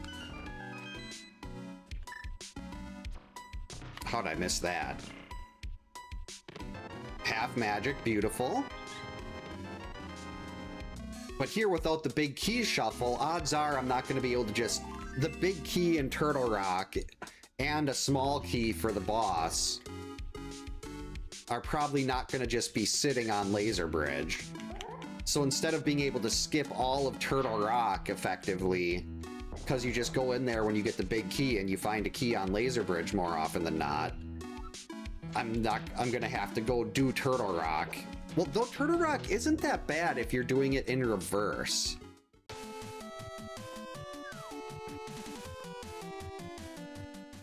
How'd I miss that? Half magic, beautiful. But here, without the big key shuffle, odds are I'm not going to be able to just... The big key in Turtle Rock and a small key for the boss. are probably not going to just be sitting on Laser Bridge. So instead of being able to skip all of Turtle Rock effectively, because you just go in there when you get the big key and you find a key on Laser Bridge more often than not, I'm going to have to go do Turtle Rock. Well, though Turtle Rock isn't that bad if you're doing it in reverse.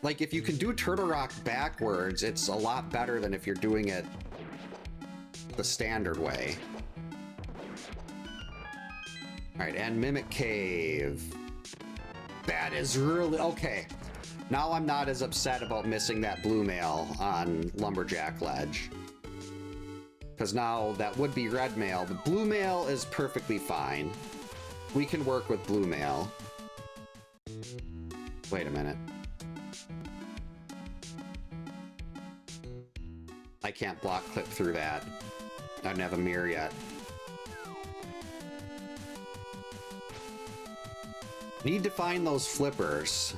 Like, if you can do Turtle Rock backwards, it's a lot better than if you're doing it the standard way. Alright, and Mimic Cave. That is really... Okay. Now I'm not as upset about missing that blue mail on Lumberjack Ledge. Because now that would be red mail, but blue mail is perfectly fine. We can work with blue mail. Wait a minute. I can't block clip through that. I don't have a mirror yet. Need to find those flippers.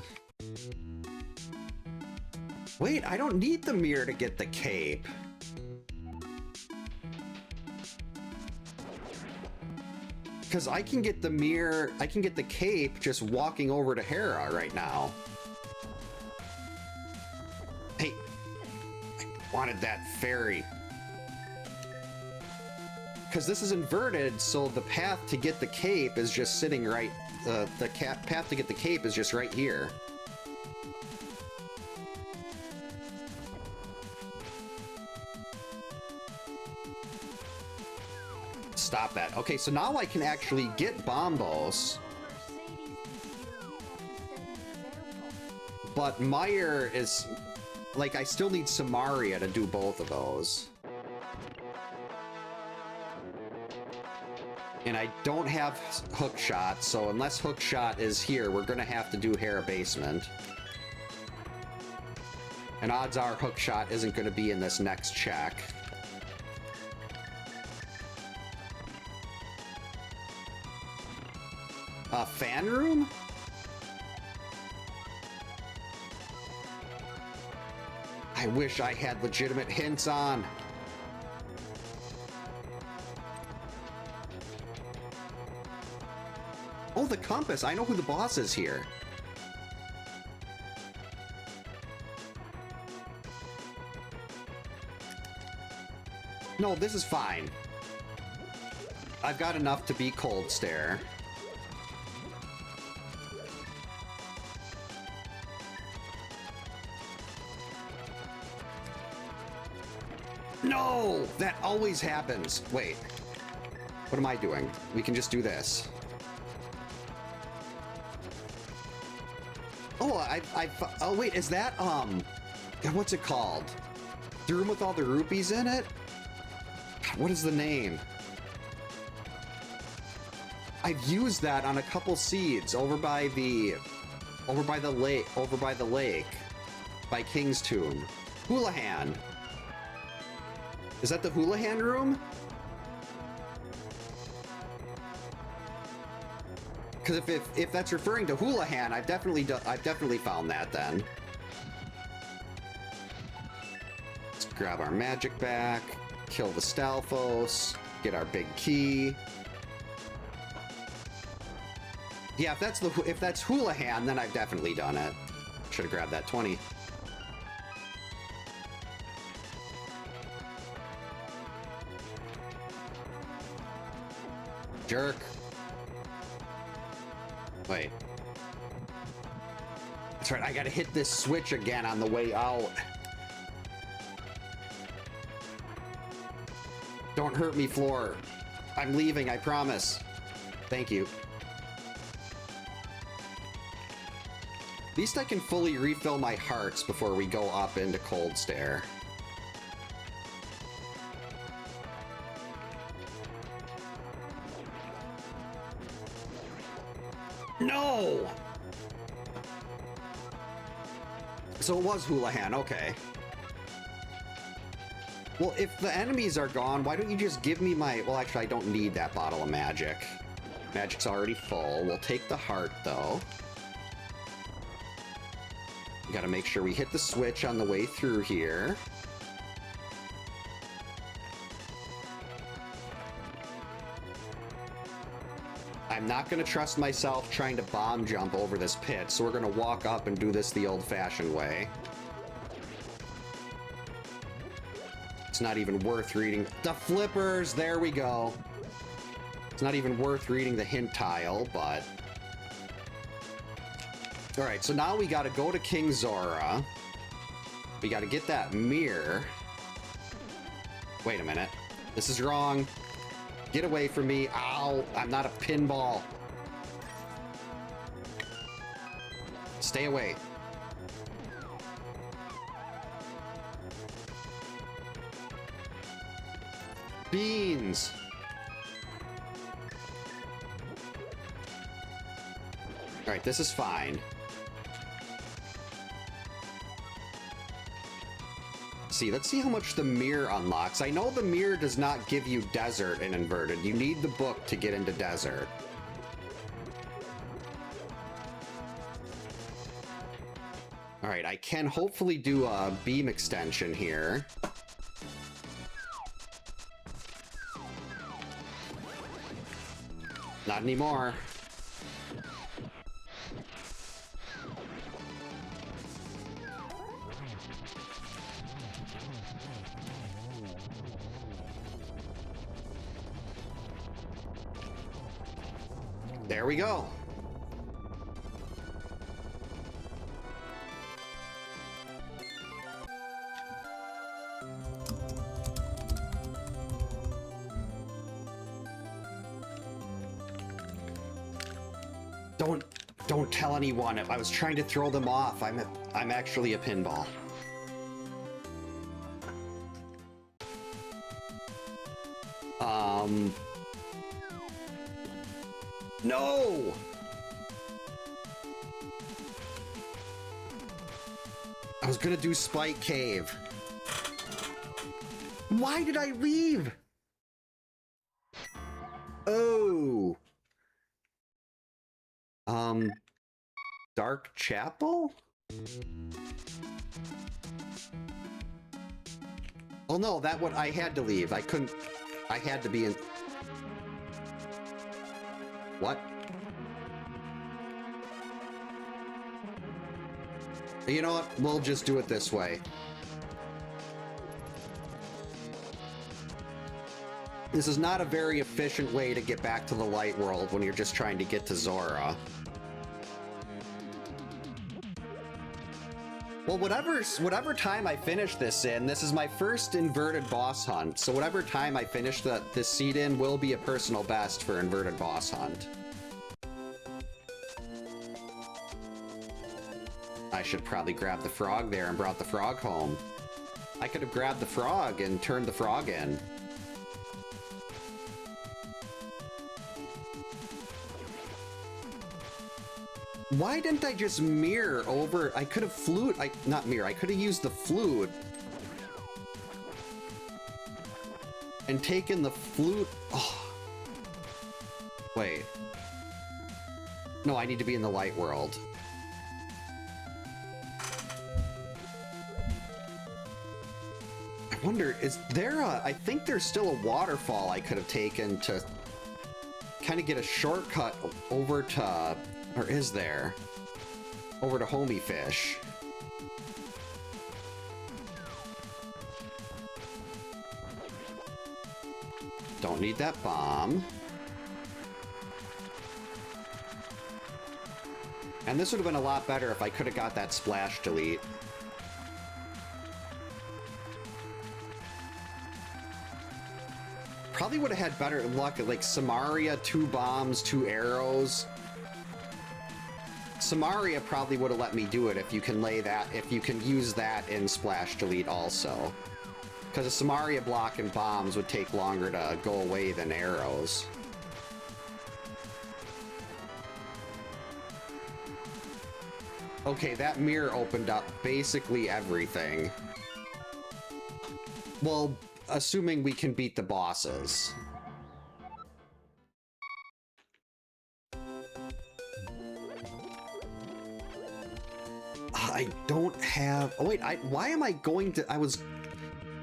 Wait, I don't need the mirror to get the cape. Because I can get the mirror, I can get the cape just walking over to Hera right now. Hey, I wanted that fairy. Because this is inverted, so the path to get the cape is just sitting right, the path to get the cape is just right here. Stop that. Okay, so now I can actually get Bombos. But Meyer is... Like, I still need Samaria to do both of those. And I don't have Hookshot, so unless Hookshot is here, we're gonna have to do Hera Basement. And odds are Hookshot isn't gonna be in this next check. A fan room? I wish I had legitimate hints on. Oh, the compass. I know who the boss is here. No, this is fine. I've got enough to be Cold Stare. No! That always happens. Wait. What am I doing? We can just do this. Oh, oh wait, is that, what's it called? The room with all the rupees in it? What is the name? I've used that on a couple seeds over by the lake, by King's Tomb. Houlihan. Is that the Houlihan room? Because if that's referring to Houlihan, I've definitely found that then. Let's grab our magic back, kill the Stalfos, get our big key. Yeah, if that's Houlihan, then I've definitely done it. Should have grabbed that 20. Jerk. Wait. That's right, I gotta hit this switch again on the way out. Don't hurt me, Floor. I'm leaving, I promise. Thank you. At least I can fully refill my hearts before we go up into Cold Stare. No! So it was Houlihan, okay. Well, if the enemies are gone, why don't you just give me my... Well, actually, I don't need that bottle of magic. Magic's already full. We'll take the heart, though. We gotta make sure we hit the switch on the way through here. I'm not going to trust myself trying to bomb jump over this pit, so we're going to walk up and do this the old-fashioned way. It's not even worth reading the flippers. There we go. It's not even worth reading the hint tile, but... Alright, so now we got to go to King Zora. We got to get that mirror. Wait a minute. This is wrong. Get away from me. Ow! I'm not a pinball. Stay away. Beans! Alright, this is fine. Let's see how much the mirror unlocks. I know the mirror does not give you desert in inverted. You need the book to get into desert. Alright, I can hopefully do a beam extension here. Not anymore. There we go. Don't tell anyone. If I was trying to throw them off, I'm actually a pinball. No! I was gonna do Spike Cave. Why did I leave? Oh. Dark Chapel? Oh no, that what I had to leave. I couldn't. I had to be in. What? You know what? We'll just do it this way. This is not a very efficient way to get back to the light world when you're just trying to get to Zora. Well, whatever time I finish this in, this is my first inverted boss hunt, so whatever time I finish this seed in will be a personal best for inverted boss hunt. I should probably grab the frog there and brought the frog home. I could have grabbed the frog and turned the frog in. Why didn't I just mirror over? I could have not mirror, I could have used the flute and taken the flute. Oh. Wait. No, I need to be in the light world. I wonder, is there I think there's still a waterfall I could have taken to kind of get a shortcut over to, or is there? Over to Homie Fish. Don't need that bomb. And this would have been a lot better if I could have got that splash delete. Probably would have had better luck at like Samaria, 2 bombs, 2 arrows. Samaria probably would have let me do it if you can lay that, if you can use that in splash delete also. Because a Samaria block and bombs would take longer to go away than arrows. Okay, that mirror opened up basically everything. Well, assuming we can beat the bosses. I don't have... Oh wait, why am I going to... I was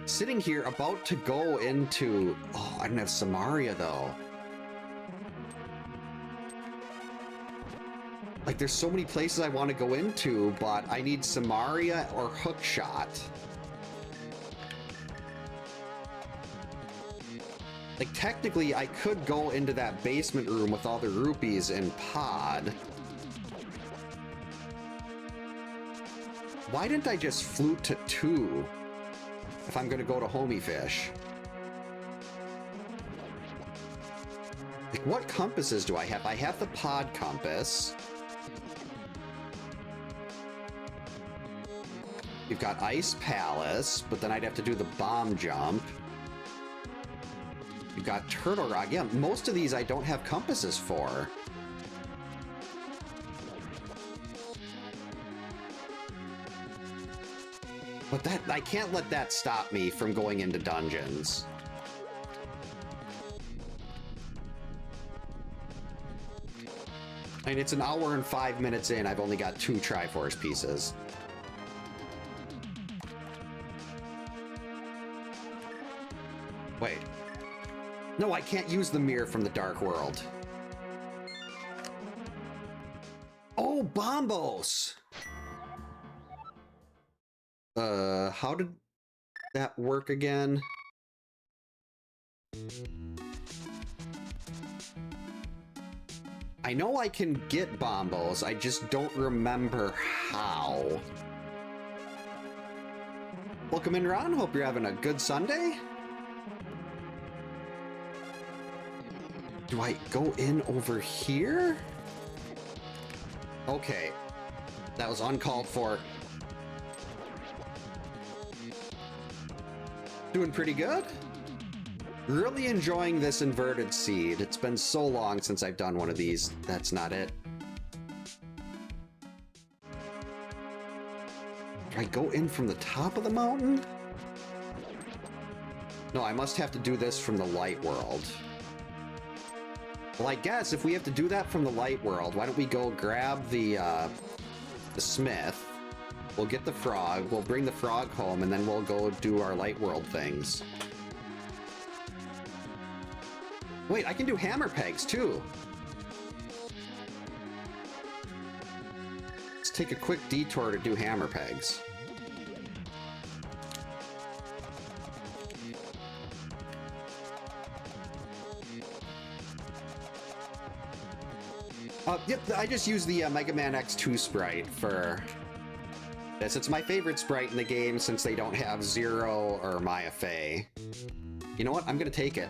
sitting here about to go into... Oh, I didn't have Samaria though. Like, there's so many places I want to go into, but I need Samaria or Hookshot. Like, technically, I could go into that basement room with all the rupees in Pod. Why didn't I just flute to 2 if I'm going to go to Homie Fish? Like, what compasses do I have? I have the Pod compass. You've got Ice Palace, but then I'd have to do the bomb jump. You've got Turtle Rock. Yeah, most of these I don't have compasses for. But that, I can't let that stop me from going into dungeons. I mean, it's an hour and 5 minutes in. I've only got 2 Triforce pieces. Wait. No, I can't use the mirror from the Dark World. Oh, Bombos! How did that work again? I know I can get Bombos, I just don't remember how. Welcome in, Ron. Hope you're having a good Sunday. Do I go in over here? Okay. That was uncalled for. Doing pretty good. Really enjoying this inverted seed. It's been so long since I've done one of these. That's not it. Do I go in from the top of the mountain? No, I must have to do this from the light world. Well, I guess if we have to do that from the light world, why don't we go grab the smith, we'll get the frog, we'll bring the frog home, and then we'll go do our light world things. Wait, I can do hammer pegs too. Let's take a quick detour to do hammer pegs. Yep, I just use the Mega Man X2 sprite for this. It's my favorite sprite in the game since they don't have Zero or Maya Fey. You know what? I'm gonna take it.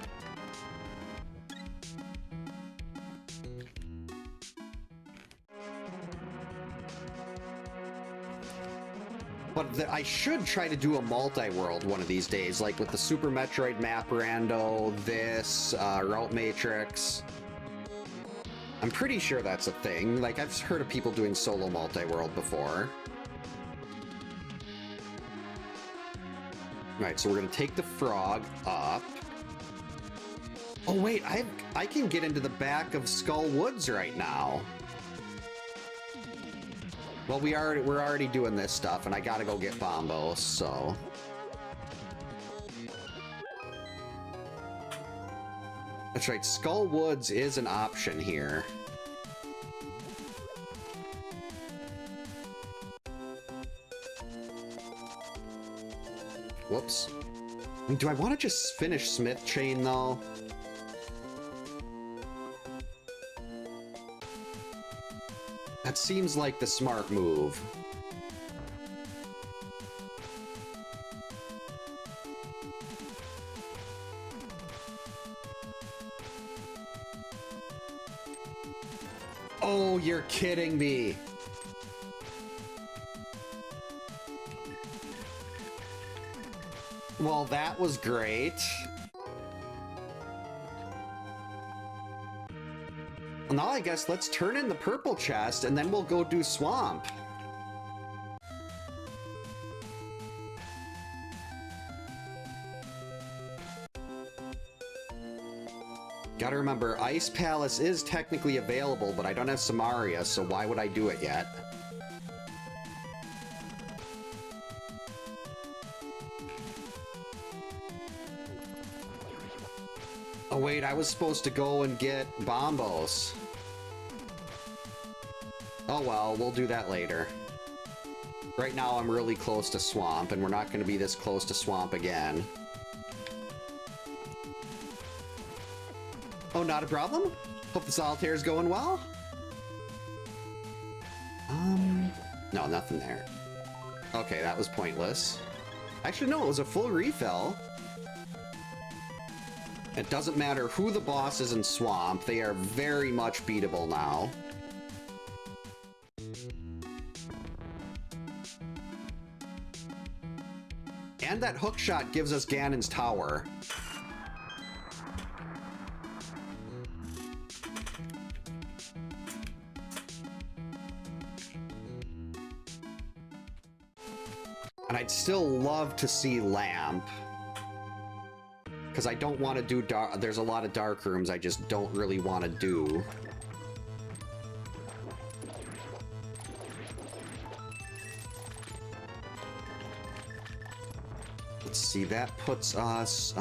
But I should try to do a multi-world one of these days, like with the Super Metroid Map Rando, this, Route Matrix. I'm pretty sure that's a thing. Like, I've heard of people doing solo multi-world before. Alright, so we're gonna take the frog up. Oh wait, I can get into the back of Skull Woods right now. Well, we're already doing this stuff, and I gotta go get Bombos, so... That's right, Skull Woods is an option here. Whoops. I mean, do I want to just finish Smith Chain, though? That seems like the smart move. Oh, you're kidding me. Well, that was great. Well, now I guess let's turn in the purple chest and then we'll go do Swamp. Gotta remember, Ice Palace is technically available, but I don't have Samaria, so why would I do it yet? Oh wait, I was supposed to go and get Bombos. Oh well, we'll do that later. Right now I'm really close to swamp, and we're not going to be this close to swamp again. Oh, not a problem? Hope the solitaire is going well? No, nothing there. Okay, that was pointless. Actually, no, it was a full refill. It doesn't matter who the boss is in swamp, they are very much beatable now. And that hook shot gives us Ganon's tower. And I'd still love to see Lamp. Because I don't want to do dark. There's a lot of dark rooms I just don't really want to do. Let's see, that puts us,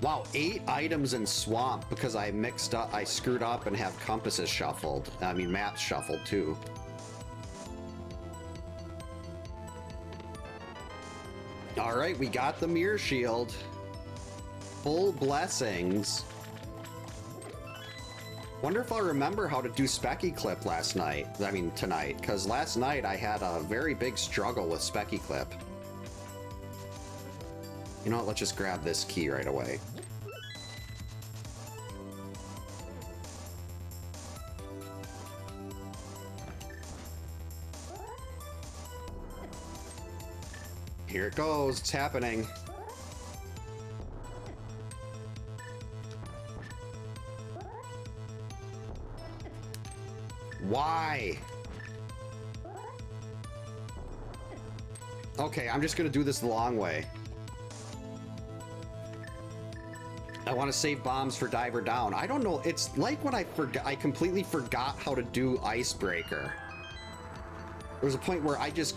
wow, 8 items in swamp because I mixed up, I screwed up and have compasses shuffled. I mean, maps shuffled too. All right, we got the mirror shield. Full blessings. Wonder if I'll remember how to do Specky Clip last night. I mean, tonight, because last night I had a very big struggle with Specky Clip. You know what? Let's just grab this key right away. Here it goes. It's happening. Why? Okay, I'm just gonna do this the long way. I want to save bombs for Diver Down. I don't know. It's like when I completely forgot how to do Icebreaker. There was a point where I just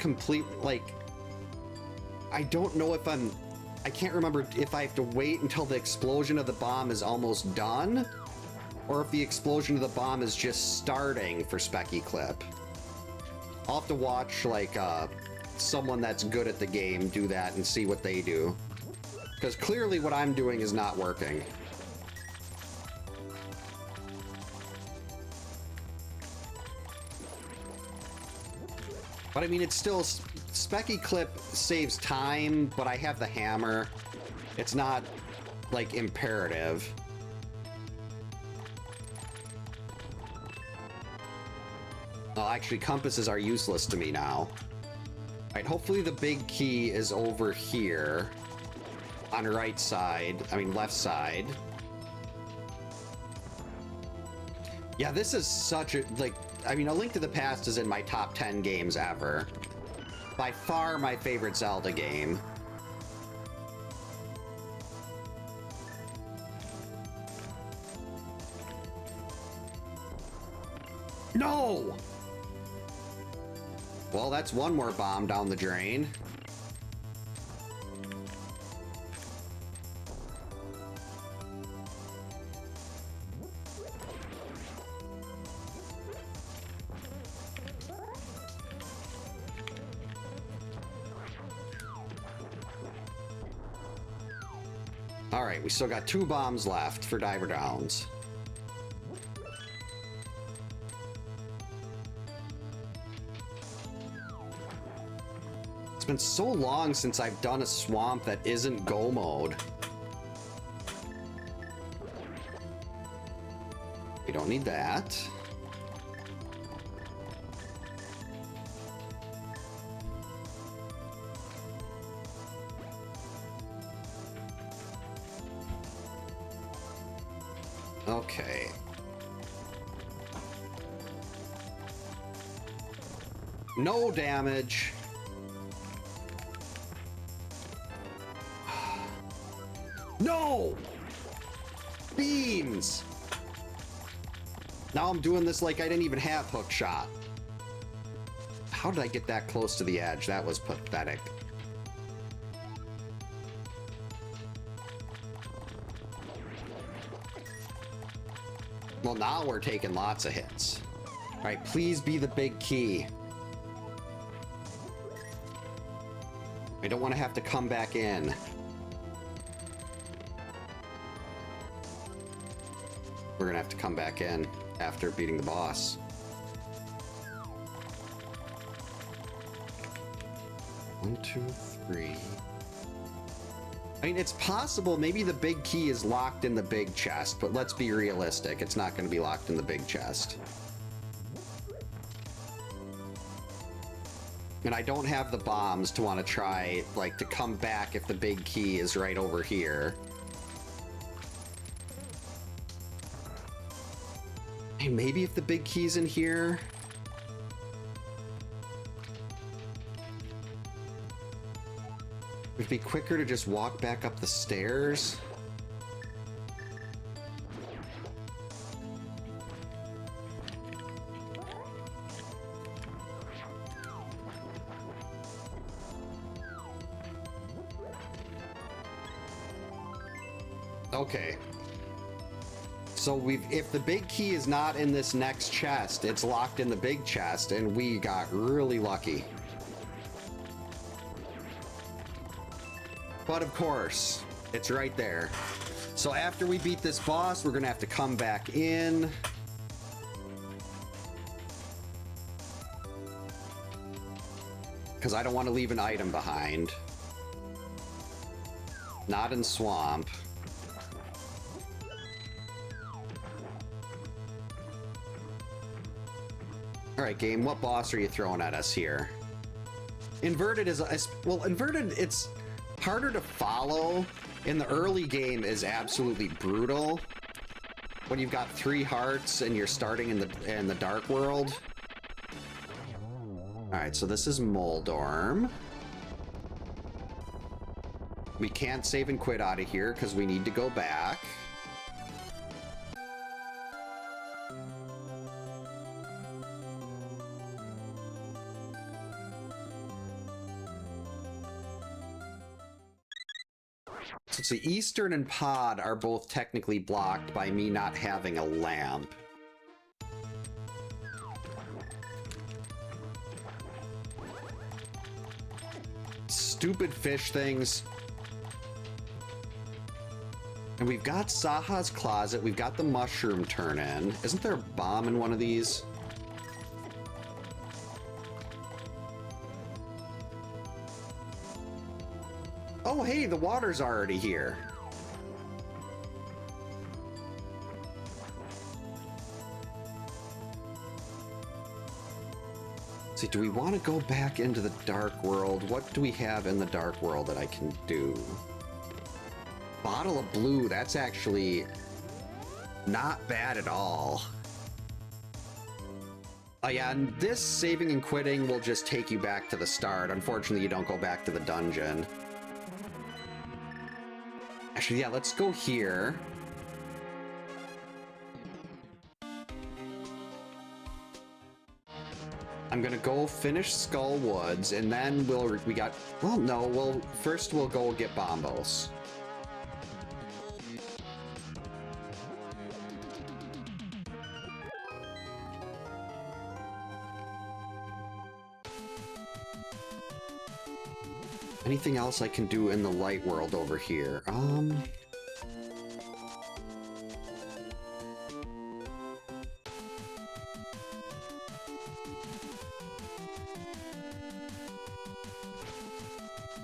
I don't know if I can't remember if I have to wait until the explosion of the bomb is almost done, or if the explosion of the bomb is just starting for Specky Clip. I'll have to watch, like, someone that's good at the game do that and see what they do. Because clearly what I'm doing is not working. But I mean, it's still... Specky Clip saves time, but I have the hammer. It's not, like, imperative. Well, actually, compasses are useless to me now. Alright, hopefully the big key is over here. On the right side. I mean, left side. Yeah, this is such a, like... I mean, A Link to the Past is in my top 10 games ever. By far my favorite Zelda game. No! Well, that's one more bomb down the drain. Alright, we still got 2 bombs left for Diver Downs. It's been so long since I've done a swamp that isn't go mode. We don't need that. Okay. No damage. No! Beams! Now I'm doing this like I didn't even have hook shot. How did I get that close to the edge? That was pathetic. Well, now we're taking lots of hits. All right, please be the big key. I don't want to have to come back in. We're gonna have to come back in after beating the boss. One, two, three. I mean, it's possible maybe the big key is locked in the big chest, but let's be realistic. It's not going to be locked in the big chest. And I don't have the bombs to want to try, like, to come back if the big key is right over here. Hey, maybe if the big key's in here? It'd be quicker to just walk back up the stairs. Okay. So if the big key is not in this next chest, it's locked in the big chest, and we got really lucky. But of course, it's right there. So after we beat this boss, we're gonna have to come back in. Because I don't want to leave an item behind. Not in Swamp. Alright, game, what boss are you throwing at us here? Inverted is, well, Inverted, it's harder to follow. In the early game is absolutely brutal. When you've got 3 hearts and you're starting in the dark world. Alright, so this is Moldorm. We can't save and quit out of here because we need to go back. So the Eastern and Pod are both technically blocked by me not having a lamp. Stupid fish things. And we've got Saha's Closet, we've got the mushroom turn-in. Isn't there a bomb in one of these? Oh, hey, the water's already here. See, do we want to go back into the dark world? What do we have in the dark world that I can do? Bottle of blue, that's actually not bad at all. Oh yeah, and this saving and quitting will just take you back to the start. Unfortunately, you don't go back to the dungeon. Actually, yeah, let's go here. I'm gonna go finish Skull Woods, and then first we'll go get Bombos. Anything else I can do in the light world over here?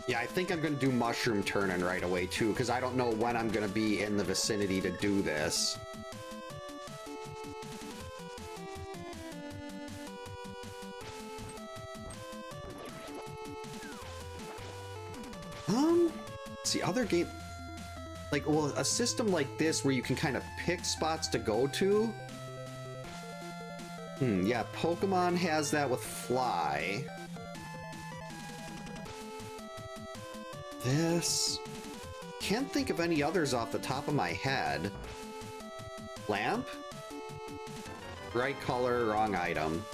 Yeah, I think I'm gonna do Mushroom Turn-In right away too, because I don't know when I'm gonna be in the vicinity to do this. See, other game, like, well, a system like this where you can kind of pick spots to go to. Yeah, Pokemon has that with Fly. This, can't think of any others off the top of my head. Lamp? Right color, wrong item.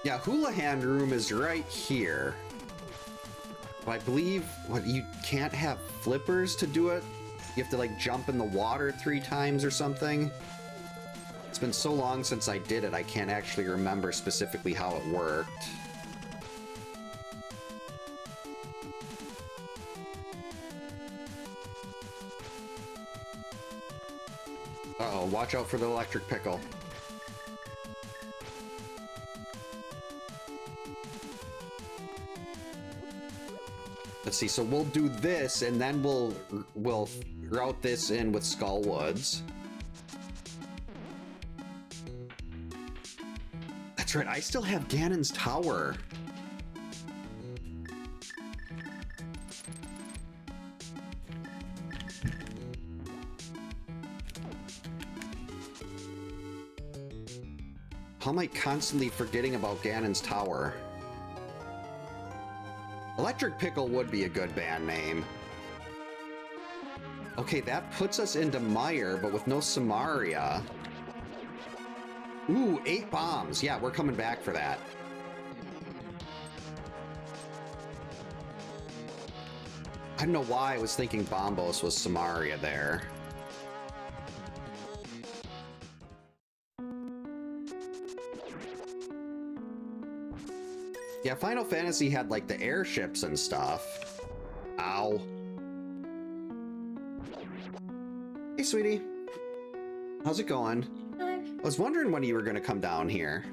Yeah, Houlihan Room is right here. I believe, what, you can't have flippers to do it? You have to, like, jump in the water 3 times or something? It's been so long since I did it, I can't actually remember specifically how it worked. Uh-oh, watch out for the electric pickle. Let's see, so we'll do this, and then we'll route this in with Skullwoods. That's right, I still have Ganon's Tower. How am I constantly forgetting about Ganon's Tower? Electric Pickle would be a good band name. Okay, that puts us into Mire, but with no Samaria. Ooh, 8 bombs. Yeah, we're coming back for that. I don't know why I was thinking Bombos was Samaria there. Yeah, Final Fantasy had, like, the airships and stuff. Ow. Hey, sweetie. How's it going? Hi. I was wondering when you were gonna come down here.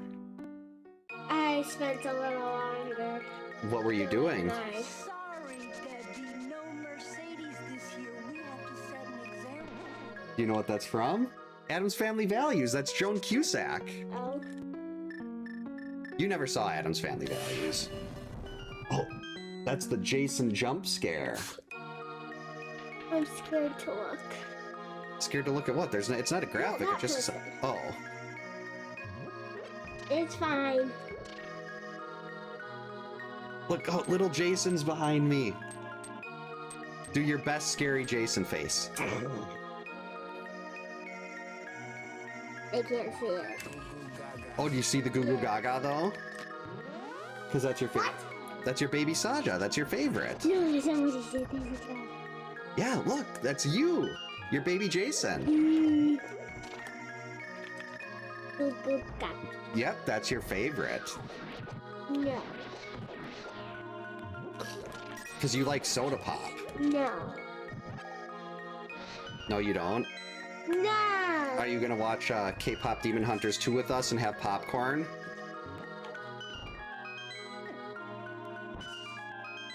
I spent a little longer. What were you doing? Nice. Sorry, Debbie. No Mercedes this year. We have to set an example. Do you know what that's from? Adam's Family Values. That's Joan Cusack. Oh. You never saw Adam's Family Values. Oh, that's the Jason jump scare. I'm scared to look. Scared to look at what? There's no, it's not a graphic. No, It's just that oh. It's fine. Look, oh, little Jason's behind me. Do your best scary Jason face. I can't see it. Oh, do you see the Goo Goo Gaga though? Because that's your favorite. That's your baby Saja. That's your favorite. No, somebody said this is fine. Yeah, look, that's you. Your baby Jason. Goo goo gaga. Yep, that's your favorite. No. Because you like soda pop. No. No, you don't. No. Are you gonna watch K-pop Demon Hunters 2 with us and have popcorn?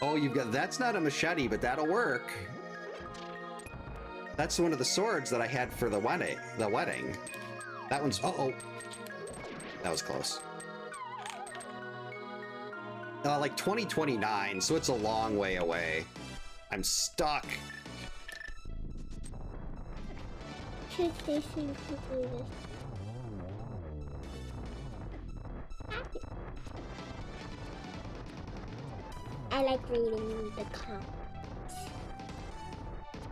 Oh, you've got, that's not a machete, but that'll work. That's one of the swords that I had for the wedding. That one's, uh-oh. That was close. Like 2029, so it's a long way away. I'm stuck. Should they sing quickly this? I like reading the comments.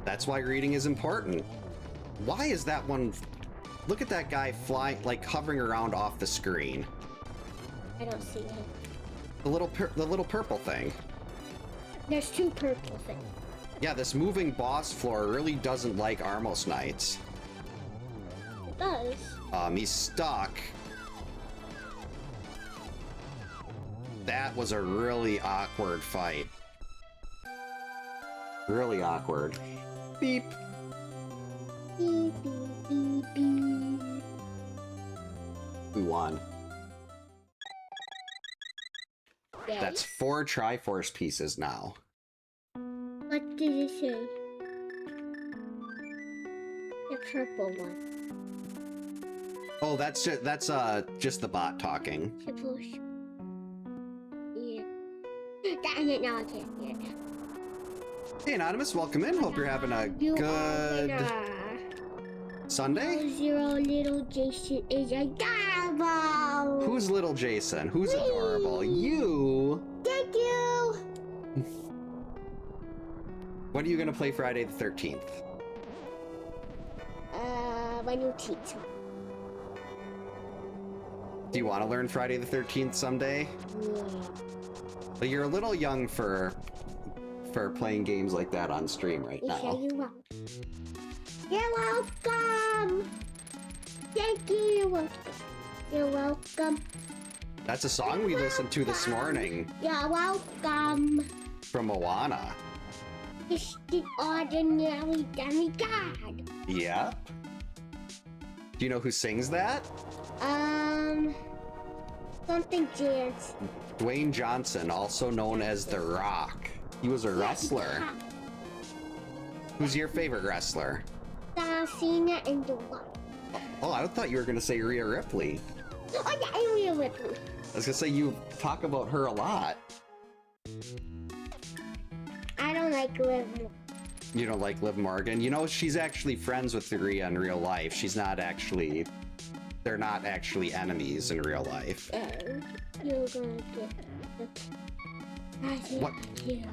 That's why reading is important. Why is that one... Look at that guy flying, like hovering around off the screen. I don't see him. The little purple thing. There's 2 purple things. Yeah, this moving boss floor really doesn't like Armos Knights. It does. He's stuck. That was a really awkward fight. Really awkward. Beep. Beep, beep, beep, beep. We won. Yay. That's 4 Triforce pieces now. What did it say? The purple one. Oh, that's just the bot talking. Suppose. Yeah. Dang it, now I can't hear it. Hey, Anonymous, welcome in. Hope you're having a good Sunday. Zero little Jason is adorable. Who's little Jason? Who's adorable? You. Thank you. When are you gonna play Friday the 13th? When you teach me. Do you want to learn Friday the 13th someday? Yeah. But you're a little young for for playing games like that on stream right You now. sure you welcome. You're welcome. Thank you. You're welcome. You're welcome. That's a song we listened to this morning You're welcome. from Moana. Just the ordinary demigod. Yep. Do you know who sings that? Something dance. Dwayne Johnson, also known as The Rock. He was a wrestler. Who's your favorite wrestler? Cena and the Rock. Oh, I thought you were going to say Rhea Ripley. Oh yeah, and Rhea Ripley. I was going to say you talk about her a lot. I don't like Liv. You don't like Liv Morgan? You know, she's actually friends with Rhea in real life. She's not actually... They're not actually enemies in real life. And you're gonna get the... What? Yeah.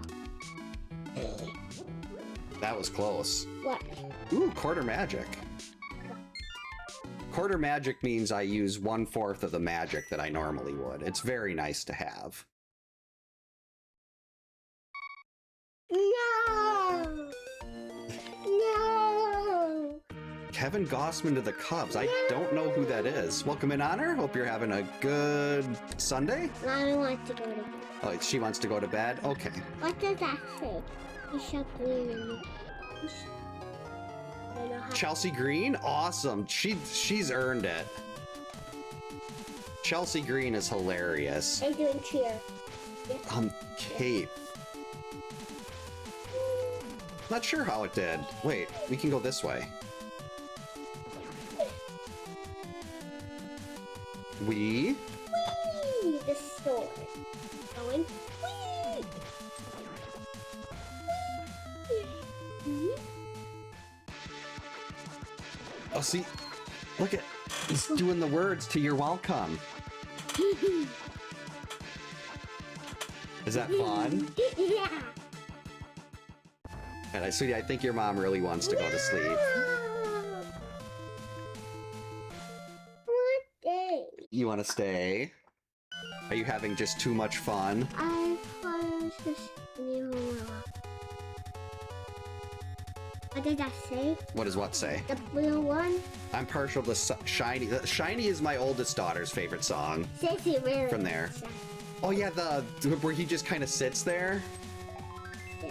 That was close. What? Ooh, quarter magic. Quarter magic means I use 1/4 of the magic that I normally would. It's very nice to have. No! No! Kevin Gossman to the Cubs. I don't know who that is. Welcome in, Honor. Hope you're having a good Sunday. Mommy wants to go to bed. Oh, she wants to go to bed? Okay. What does that say? You should believe in me. I know how. Chelsea Green? Awesome. She's earned it. Chelsea Green is hilarious. I'm doing cheer. Cape. Not sure how it did. Wait, we can go this way. We? Whee! The sword. Going. Whee! Whee! Oh, see? Look at... He's doing the words to you're welcome. Is that fun? Yeah. And sweetie, I think your mom really wants to go to sleep. What day? You want to stay? Are you having just too much fun? I was just new. What did that say? What does what say? The blue one? I'm partial to Shiny. Shiny is my oldest daughter's favorite song. Cecil really. From there. Oh yeah, the where he just kind of sits there. Yeah.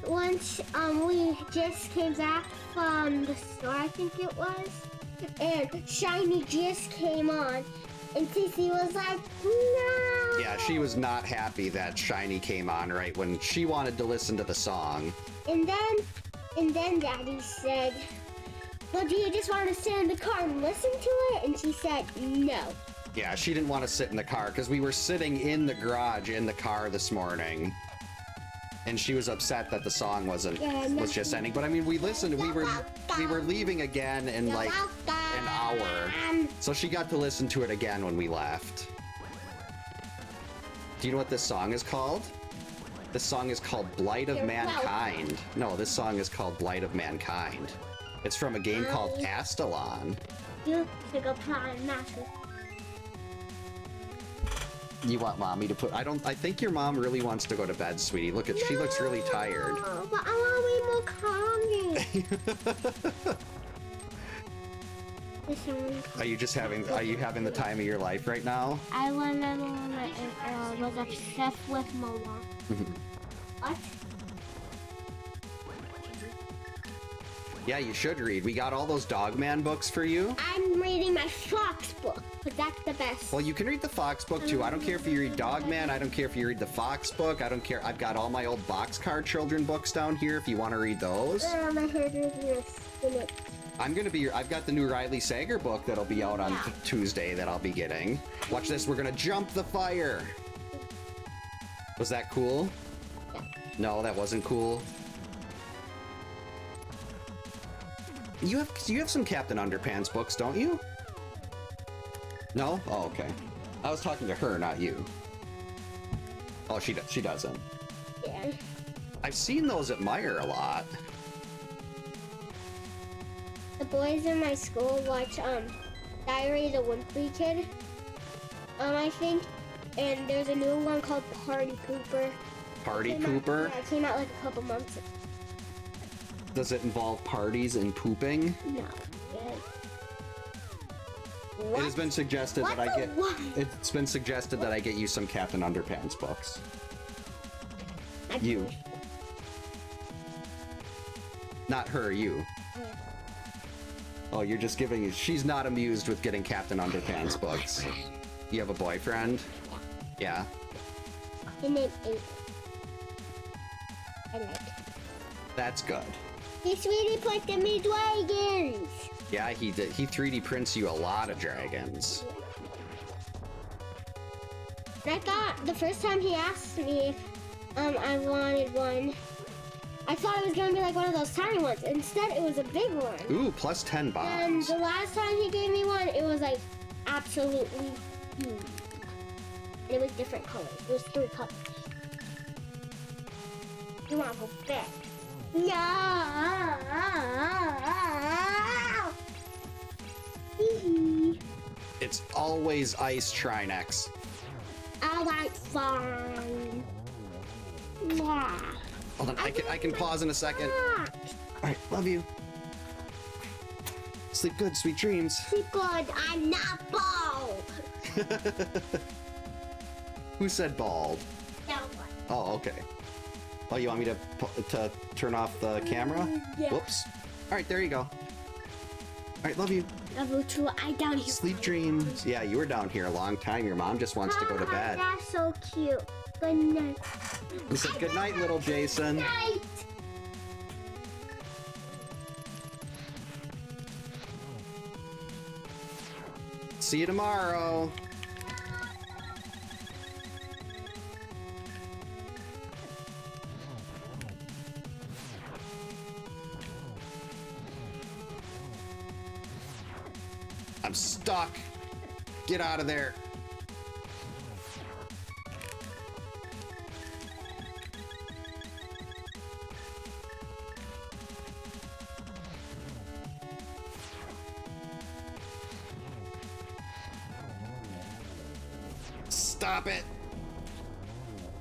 Once we just came back from the store, I think it was, and Shiny just came on, and Cece was like, no! Yeah, she was not happy that Shiny came on right when she wanted to listen to the song. And then Daddy said, well, do you just want to sit in the car and listen to it? And she said, no. Yeah, she didn't want to sit in the car because we were sitting in the garage in the car this morning. And she was upset that the song was just ending. But I mean, we listened, we were leaving again in like an hour. So she got to listen to it again when we left. Do you know what this song is called? This song is called Blight of Mankind. No, this song is called Blight of Mankind. It's from a game called Astalon. You should go play massive. You want mommy to put... I think your mom really wants to go to bed, sweetie. Look at... She looks really tired. No, but I want to be more calming. Are you just having... Are you having the time of your life right now? I remember when I was obsessed with Moana. What? Yeah, you should read. We got all those Dogman books for you. I'm reading my Fox book, but that's the best. Well, you can read the Fox book too. I don't care if you read Dogman. I don't care if you read the Fox book. I don't care. I've got all my old Boxcar children books down here if you want to read those. My head is spinning. I'm gonna be. I've got the new Riley Sager book that'll be out on Tuesday that I'll be getting. Watch this. We're gonna jump the fire. Was that cool? Yeah. No, that wasn't cool. You have some Captain Underpants books, don't you? No? Oh, okay. I was talking to her, not you. Oh, she doesn't. Yeah. I've seen those at Meijer a lot. The boys in my school watch Diary of the Wimpy Kid. I think, and there's a new one called Party Cooper. Party Came out- pooper? Yeah, it came out like a couple months ago. Does it involve parties and pooping? No. It has been suggested What that I the get. what? It's been suggested that I get you some Captain Underpants books. You. Not her, you. Oh, you're just giving. She's not amused with getting Captain Underpants books. You have a boyfriend? Yeah. His name is I like it. That's good. He sweetie put them in dragons. Yeah, he did. He 3D prints you a lot of dragons. And I thought the first time he asked me if I wanted one, I thought it was gonna be like one of those tiny ones. Instead, it was a big one. Ooh, plus 10 And bombs. the last time he gave me one, it was like absolutely huge. And it was different colors. It was 3 colors. You wanna go back? Yeah. It's always Ice Trinex. All right, fine. Mwah. Hold on, I can pause in a second. Ah, All right, love you. Sleep good, sweet dreams. Sleep good. I'm not bald. Who said bald? No one. Oh, okay. Oh, you want me to turn off the camera? Yeah. Whoops. All right, there you go. All right, love you. Love you too. I down here. Sleep dreams. Yeah, you were down here a long time. Your mom just wants to go to bed. That's so cute. Good night. You said good night, little Jason. Night. See you tomorrow. I'm stuck. Get out of there. Stop it.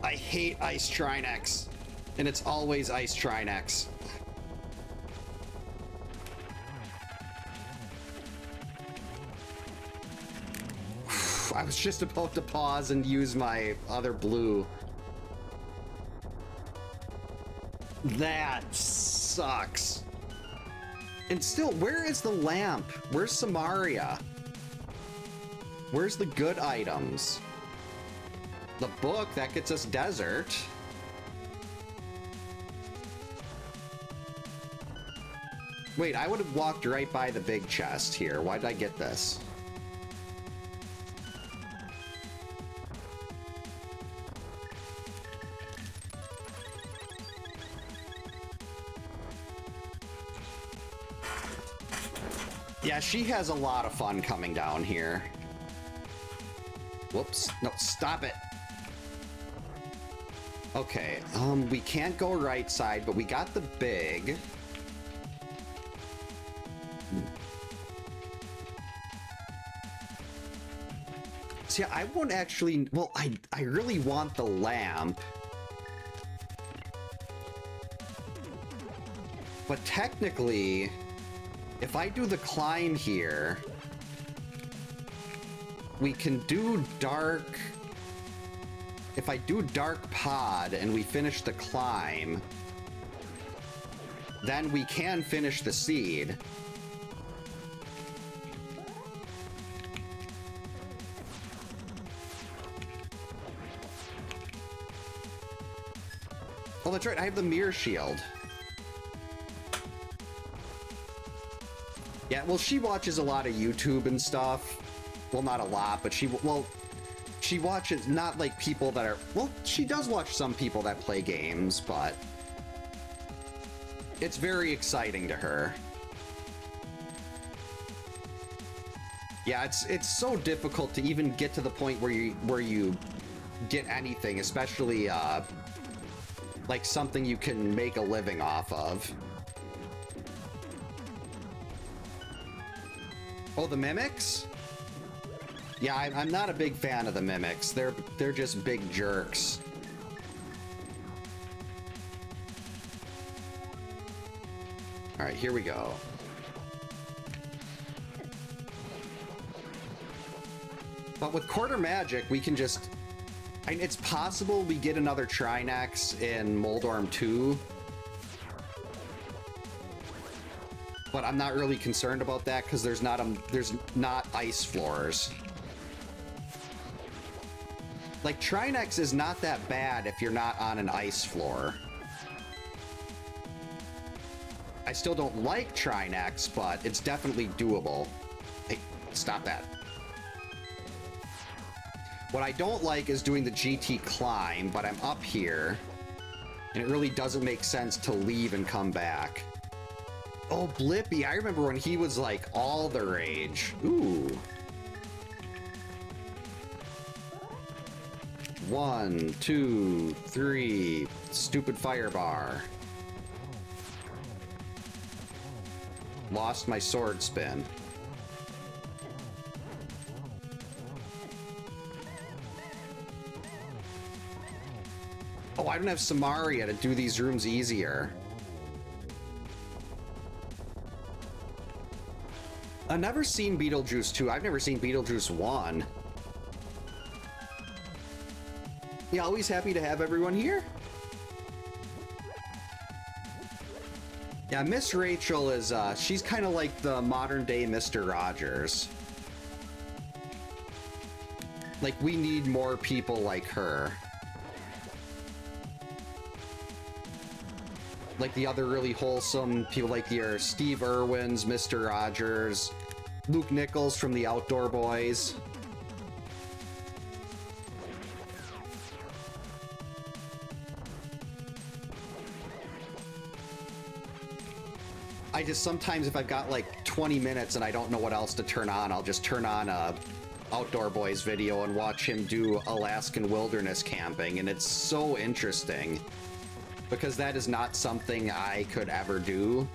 I hate Ice Trinex. And it's always Ice Trinex. I was just about to pause and use my other blue. That sucks. And still, where is the lamp? Where's Samaria? Where's the good items? The book, that gets us desert. Wait, I would have walked right by the big chest here. Why did I get this? Yeah, she has a lot of fun coming down here. Whoops. No, stop it. Okay, we can't go right side, but we got the big. See, I won't actually, well, I really want the lamp. But technically, if I do the climb here, we can do dark. If I do dark pod and we finish the climb, then we can finish the seed. Oh, that's right, I have the mirror shield. Yeah, well, she watches a lot of YouTube and stuff. Well, not a lot, but she watches not like people that are, well, she does watch some people that play games, but it's very exciting to her. Yeah, it's so difficult to even get to the point where you get anything, especially like something you can make a living off of. Oh, the mimics? Yeah, I'm not a big fan of the mimics. They're just big jerks. All right, here we go. But with quarter magic, we can just... I mean, it's possible we get another Trinex in Moldorm 2. But I'm not really concerned about that because there's not ice floors. Like, Trinex is not that bad if you're not on an ice floor. I still don't like Trinex, but it's definitely doable. Hey, stop that. What I don't like is doing the GT climb, but I'm up here, and it really doesn't make sense to leave and come back. Oh, Blippi, I remember when he was like all the rage. Ooh. 1, 2, 3, stupid fire bar. Lost my sword spin. Oh, I don't have Samaria to do these rooms easier. I've never seen Beetlejuice 2. I've never seen Beetlejuice 1. Yeah, always happy to have everyone here. Yeah, Miss Rachel is, she's kind of like the modern day Mr. Rogers. Like, we need more people like her. Like the other really wholesome people like your Steve Irwins, Mr. Rogers, Luke Nichols from the Outdoor Boys. I just sometimes if I've got like 20 minutes and I don't know what else to turn on, I'll just turn on a Outdoor Boys video and watch him do Alaskan wilderness camping, and it's so interesting. Because that is not something I could ever do.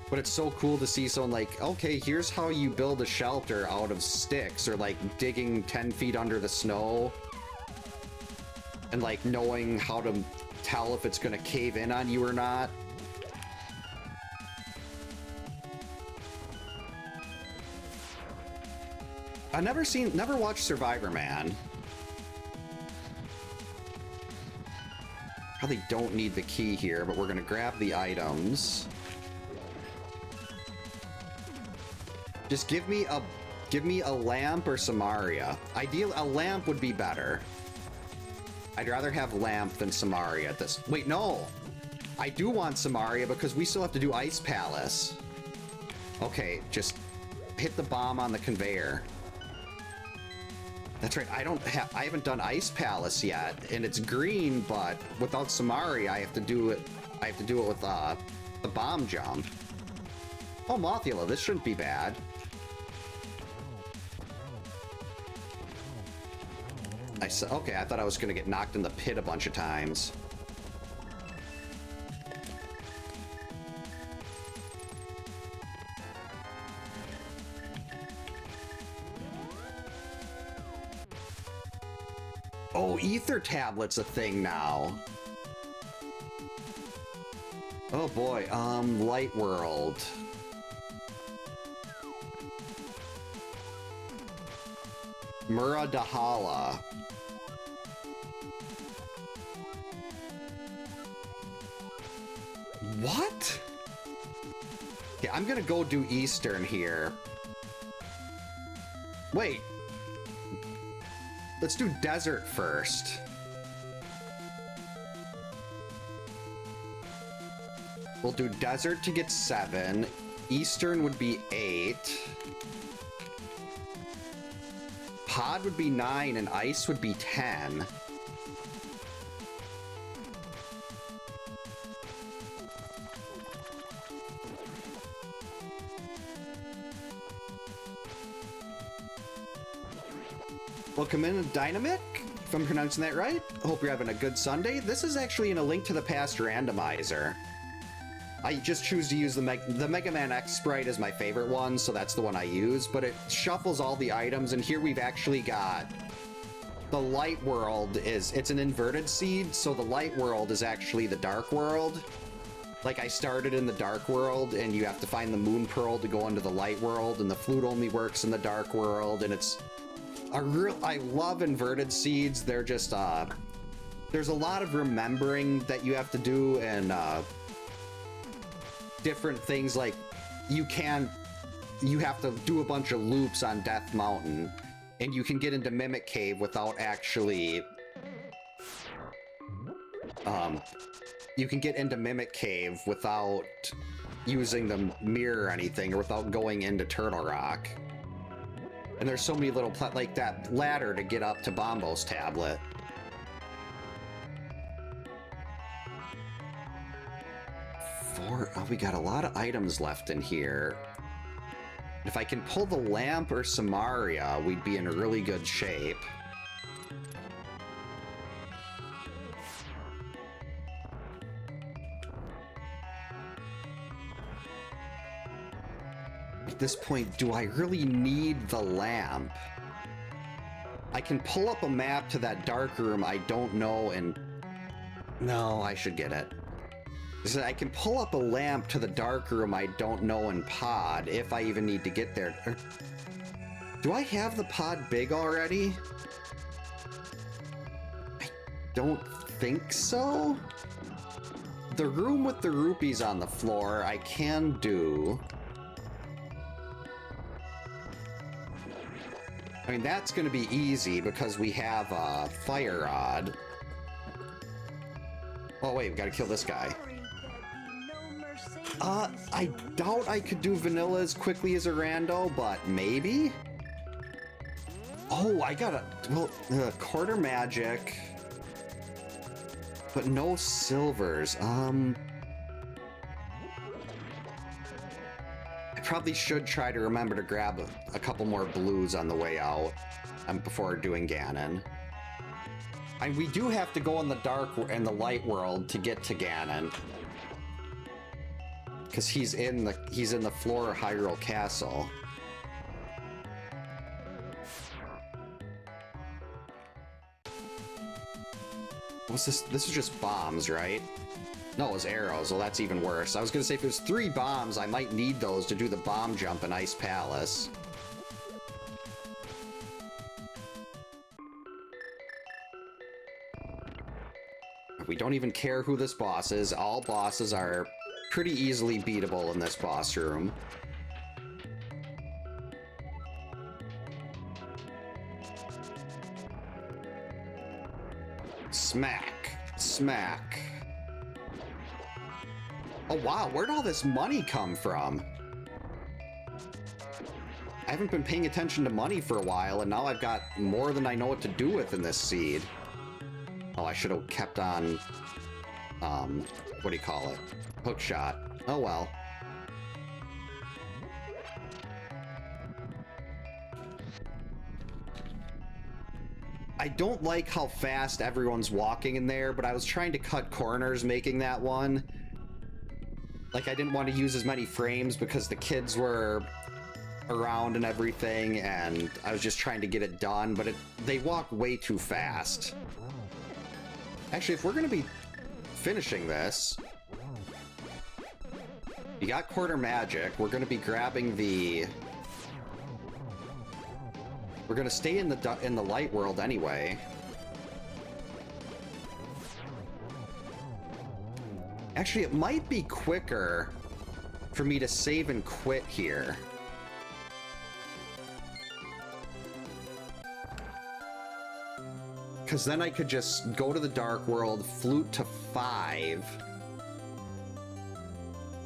But it's so cool to see someone like, okay, here's how you build a shelter out of sticks, or like digging 10 feet under the snow. And like knowing how to tell if it's gonna cave in on you or not. I've never watched Survivor Man. Probably don't need the key here, but we're gonna grab the items. Just give me a lamp or Samaria. Ideal, a lamp would be better. I'd rather have lamp than Samaria at this. Wait, no, I do want Samaria because we still have to do Ice Palace. Okay, just hit the bomb on the conveyor. That's right, I haven't done Ice Palace yet, and it's green, but without Samaria, I have to do it with the bomb jump. Oh, Mothula, this shouldn't be bad. Okay, I thought I was gonna get knocked in the pit a bunch of times. Oh, ether tablet's a thing now. Oh boy, Light World. Muradahala. What? Okay, I'm gonna go do Eastern here. Wait. Let's do Desert first. We'll do Desert to get 7. Eastern would be 8. Pod would be 9, and Ice would be 10. Welcome in, Dynamic, if I'm pronouncing that right. I hope you're having a good Sunday. This is actually in a Link to the Past randomizer. I just choose to use the Mega Man X sprite as my favorite one, so that's the one I use, but it shuffles all the items, and here we've actually got the Light World it's an inverted seed, so the Light World is actually the Dark World. Like, I started in the dark world, and you have to find the moon pearl to go into the light world, and the flute only works in the dark world, and it's a real... I love inverted seeds. They're just, there's a lot of remembering that you have to do, and, different things, like, you have to do a bunch of loops on Death Mountain, and you can get into Mimic Cave without actually, you can get into Mimic Cave without using the mirror or anything, or without going into Turtle Rock. And there's so many little, like that ladder to get up to Bombo's tablet. Oh, we got a lot of items left in here. If I can pull the lamp or Samaria, we'd be in really good shape. At this point, do I really need the lamp? I can pull up a map to that dark room I don't know, and... No, I should get it. So I can pull up a lamp to the dark room I don't know in pod, if I even need to get there. Do I have the pod big already? I don't think so. The room with the rupees on the floor, I can do. I mean, that's going to be easy because we have a fire rod. Oh wait, we gotta kill this guy. I doubt I could do vanilla as quickly as a rando, but maybe? Oh, I gotta... Well, quarter magic. But no silvers. I probably should try to remember to grab a couple more blues on the way out before doing Ganon. And we do have to go in the dark and the light world to get to Ganon. Because he's in the Flora Hyrule Castle. What's this? This is just bombs, right? No, it was arrows. Well, that's even worse. I was gonna say if there's 3 bombs, I might need those to do the bomb jump in Ice Palace. We don't even care who this boss is. All bosses are pretty easily beatable in this boss room. Smack. Smack. Oh wow, where'd all this money come from? I haven't been paying attention to money for a while, and now I've got more than I know what to do with in this seed. Oh, I should have kept on, what do you call it? Hook shot. Oh well. I don't like how fast everyone's walking in there, but I was trying to cut corners making that one. Like, I didn't want to use as many frames because the kids were around and everything, and I was just trying to get it done, but they walk way too fast. Actually, if we're going to be finishing this, you got quarter magic. We're going to be grabbing the... We're going to stay in the light world anyway. Actually, it might be quicker for me to save and quit here. Because then I could just go to the dark world, flute to 5.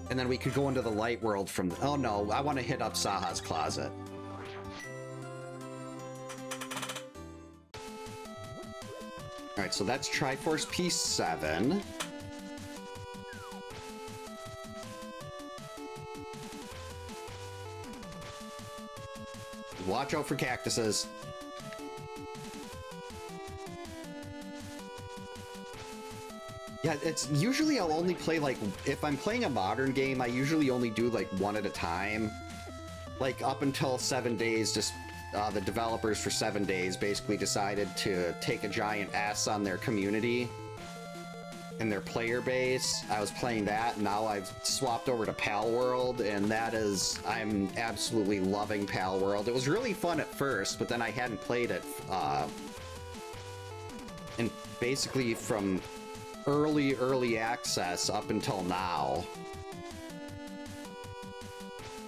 And then we could go into the light world from... Oh no, I want to hit up Saha's closet. Alright, so that's Triforce Piece 7. Watch out for cactuses. Yeah, it's usually I'll only play, like, if I'm playing a modern game, I usually only do, like, 1 at a time. Like, up until 7 days, just, the developers for 7 days basically decided to take a giant S on their community. in their player base. I was playing that, and now I've swapped over to Pal World, and that is, I'm absolutely loving Pal World. It was really fun at first, but then I hadn't played it, and basically from early access up until now.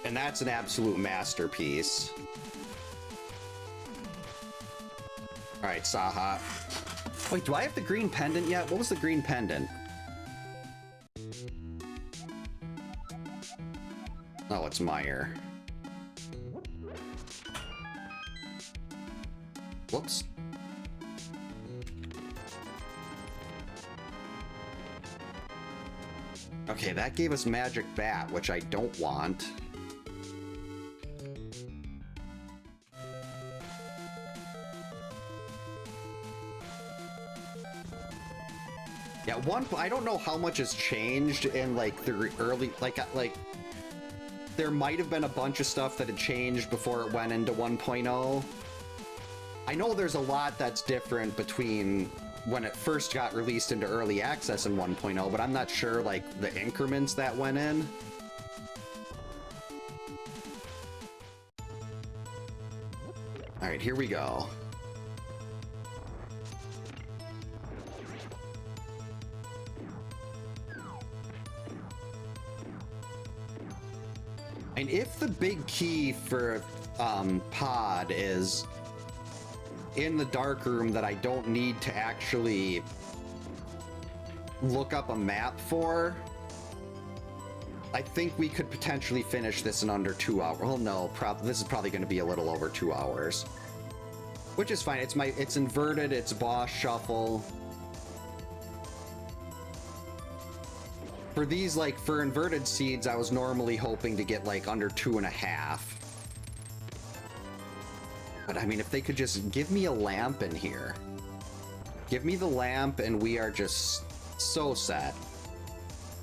And that's an absolute masterpiece. All right, Saha. Wait, do I have the green pendant yet? What was the green pendant? Oh, it's Meyer. Whoops. Okay, that gave us Magic Bat, which I don't want. Yeah, I don't know how much has changed in, like, the early, like, there might have been a bunch of stuff that had changed before it went into 1.0. I know there's a lot that's different between when it first got released into early access in 1.0, but I'm not sure, like, the increments that went in. All right, here we go. And if the big key for pod is in the dark room that I don't need to actually look up a map for, I think we could potentially finish this in under 2 hours. Well, no, this is probably going to be a little over 2 hours, which is fine. It's inverted. It's boss shuffle. For these, like, for inverted seeds, I was normally hoping to get, like, under 2.5. But, I mean, if they could just give me a lamp in here. Give me the lamp, and we are just so set.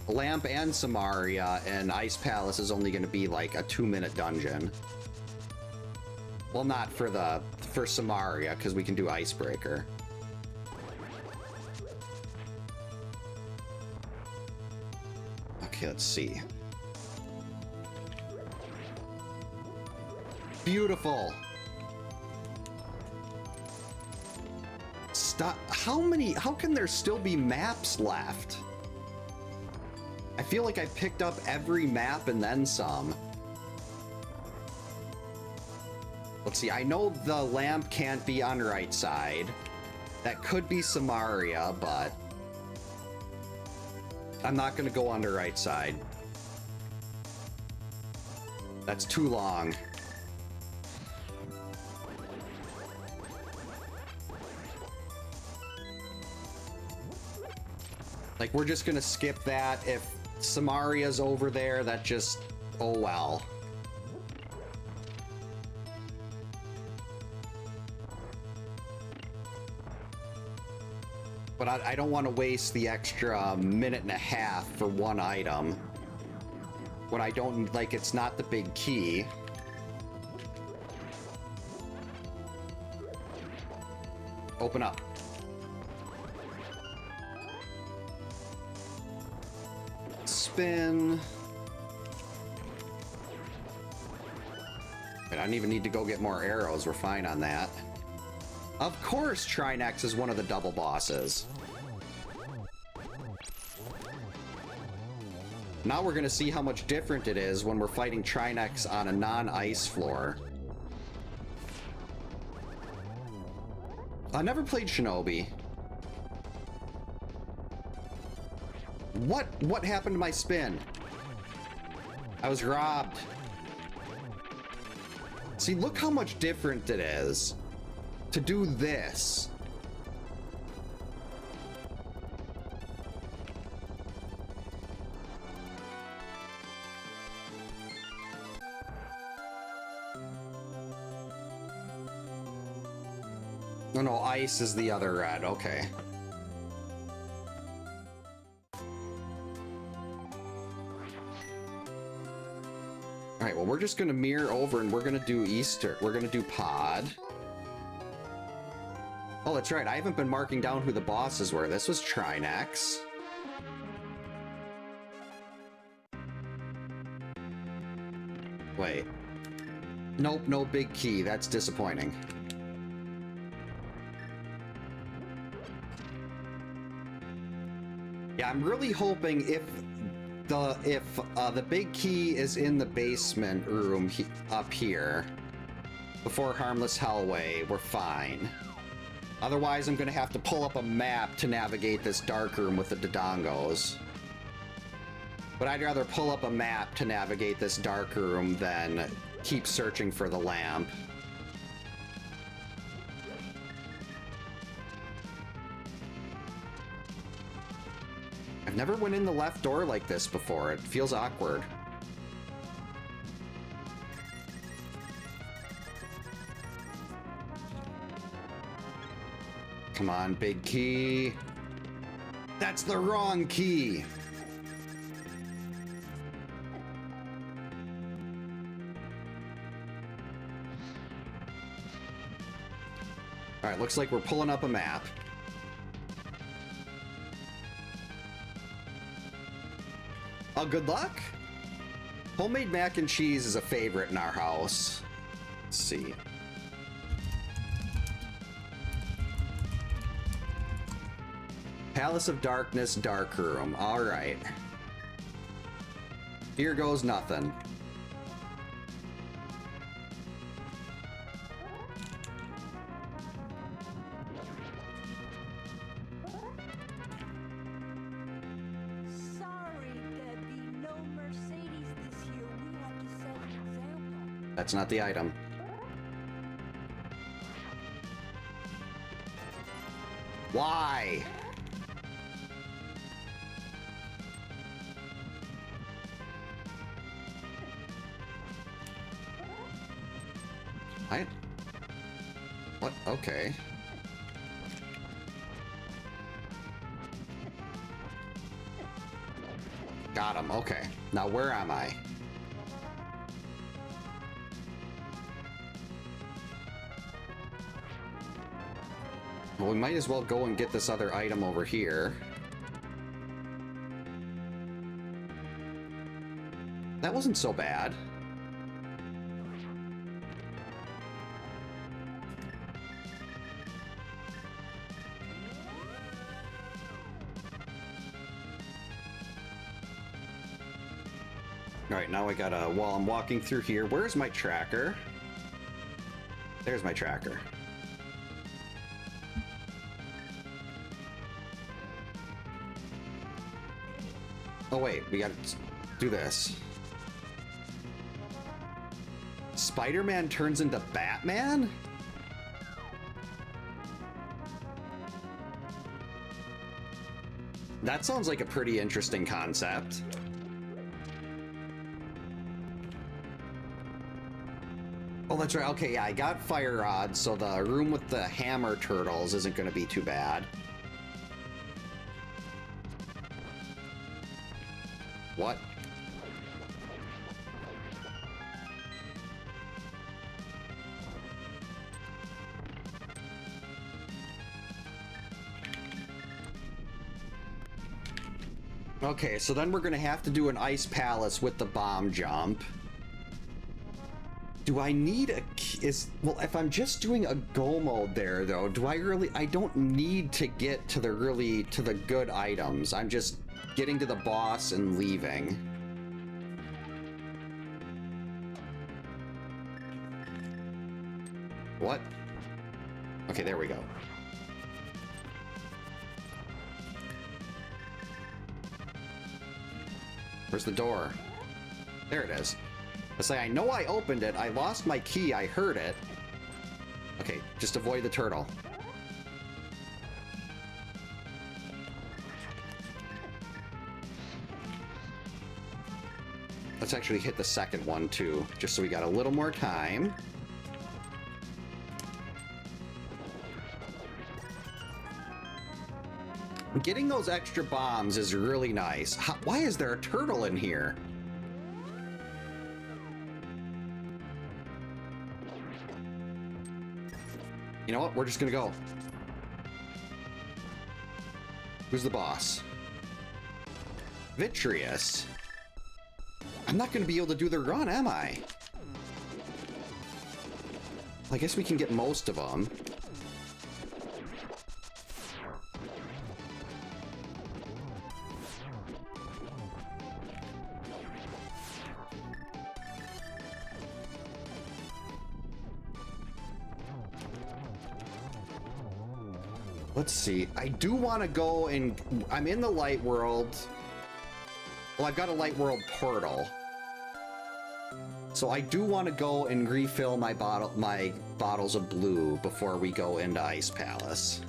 Lamp and Samaria, and Ice Palace is only going to be, like, a 2-minute dungeon. Well, not for Samaria, because we can do Icebreaker. Okay, let's see. Beautiful. Stop. How can there still be maps left? I feel like I picked up every map and then some. Let's see, I know the lamp can't be on right side. That could be Samaria, but I'm not gonna go on the right side. That's too long. Like, we're just gonna skip that. If Samaria's over there, that just, oh well. But I don't want to waste the extra minute and a half for one item when I don't, like, it's not the big key. Open up. Spin. I don't even need to go get more arrows. We're fine on that. Of course, Trinex is one of the double bosses. Now we're gonna see how much different it is when we're fighting Trinex on a non-ice floor. I never played Shinobi. What happened to my spin? I was robbed. See, look how much different it is to do this. Oh no, ice is the other red, okay. Alright, well, we're just gonna mirror over and we're gonna do Easter. We're gonna do pod. Oh, that's right. I haven't been marking down who the bosses were. This was Trinex. Wait. Nope, no big key. That's disappointing. Yeah, I'm really hoping if the big key is in the basement room up here before Harmless Hellway, we're fine. Otherwise, I'm gonna have to pull up a map to navigate this dark room with the Dodongos. But I'd rather pull up a map to navigate this dark room than keep searching for the lamp. I've never went in the left door like this before. It feels awkward. Come on, big key. That's the wrong key. All right, looks like we're pulling up a map. Oh, good luck. Homemade mac and cheese is a favorite in our house. Let's see. Palace of Darkness, Dark Room. All right. Here goes nothing. That's not the item. Why? What? Okay. Got him. Okay. Now where am I? Well, we might as well go and get this other item over here. That wasn't so bad. All right, now I gotta, while I'm walking through here, where's my tracker? There's my tracker. Oh wait, we gotta do this. Spider-Man turns into Batman? That sounds like a pretty interesting concept. Oh, that's right. Okay, yeah, I got fire rods, so the room with the hammer turtles isn't going to be too bad. What? Okay, so then we're going to have to do an ice palace with the bomb jump. Do I need a well, if I'm just doing a go mode there though, do I really, I don't need to get to the good items. I'm just getting to the boss and leaving. What? Okay, there we go. Where's the door? There it is. I say, I know I opened it. I lost my key. I heard it. Okay, just avoid the turtle. Let's actually hit the second one too, just so we got a little more time. Getting those extra bombs is really nice. Why is there a turtle in here? You know what? We're just gonna go. Who's the boss? Vitreous. I'm not gonna be able to do the run, am I? I guess we can get most of them. Let's see. I do want to go and... I'm in the light world. Well, I've got a light world portal. So I do want to go and refill my bottles of blue before we go into Ice Palace.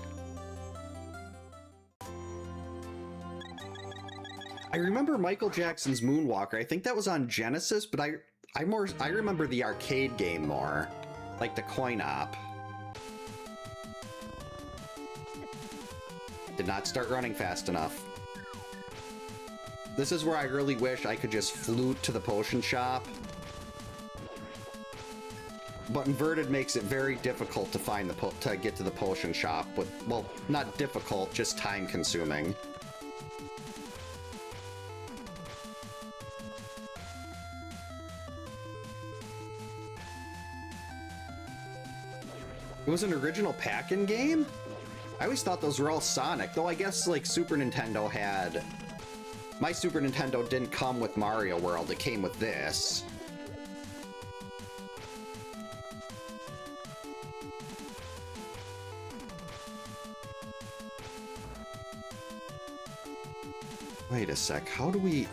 I remember Michael Jackson's Moonwalker. I think that was on Genesis, but I remember the arcade game more, like the coin op. Did not start running fast enough. This is where I really wish I could just flute to the potion shop. But inverted makes it very difficult to find to get to the potion shop. But, well, not difficult, just time consuming. It was an original pack-in game? I always thought those were all Sonic, though I guess, like, Super Nintendo had... My Super Nintendo didn't come with Mario World, it came with this. Wait a sec, how do we...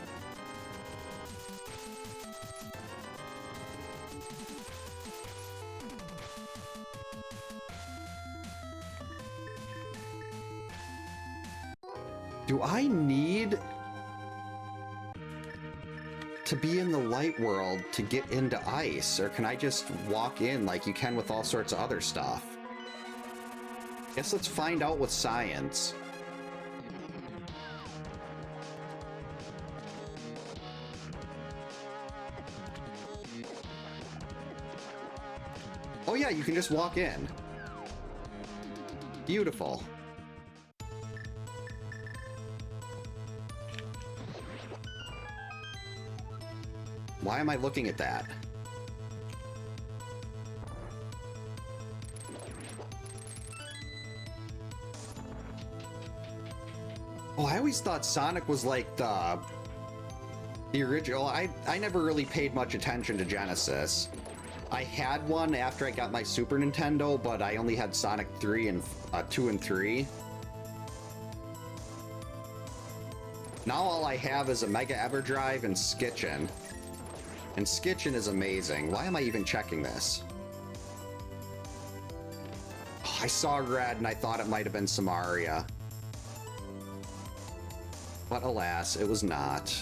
Do I need to be in the light world to get into ice, or can I just walk in like you can with all sorts of other stuff? Guess let's find out with science. Oh yeah, you can just walk in. Beautiful. Why am I looking at that? Oh, I always thought Sonic was like the original. I never really paid much attention to Genesis. I had one after I got my Super Nintendo, but I only had Sonic 3 and 2 and 3. Now all I have is a Mega Everdrive and Skitchin. And Skitchin is amazing. Why am I even checking this? Oh, I saw red and I thought it might have been Samaria. But alas, it was not.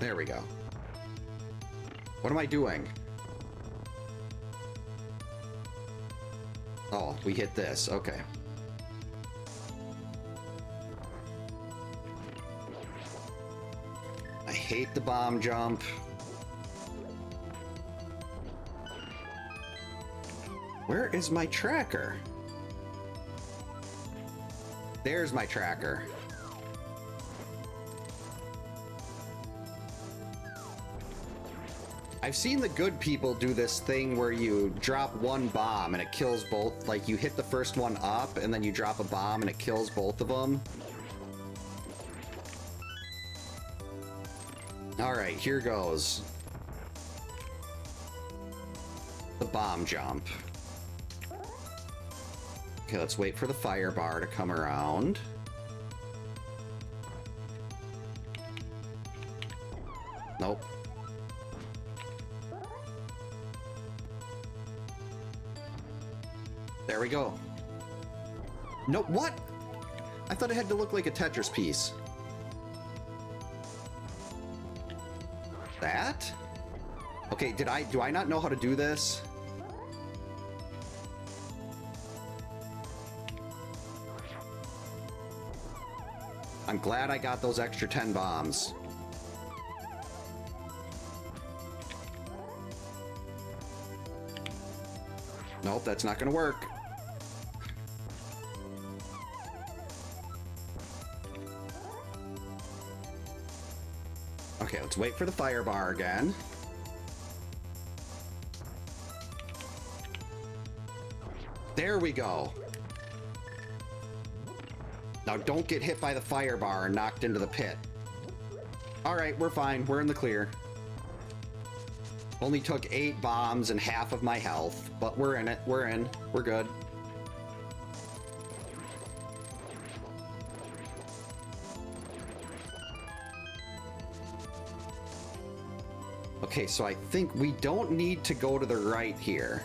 There we go. What am I doing? Oh, we hit this. Okay. I hate the bomb jump. Where is my tracker? There's my tracker. I've seen the good people do this thing where you drop one bomb and it kills both. Like, you hit the first one up and then you drop a bomb and it kills both of them. Alright, here goes. The bomb jump. Okay, let's wait for the fire bar to come around. Nope. There we go. No, what? I thought it had to look like a Tetris piece. That? Okay, do I not know how to do this? I'm glad I got those extra 10 bombs. Nope, that's not gonna work. Okay, let's wait for the fire bar again. There we go. Now don't get hit by the fire bar and knocked into the pit. All right, we're fine. We're in the clear. Only took 8 bombs and half of my health, but we're in it. We're in. We're good. Okay, so I think we don't need to go to the right here.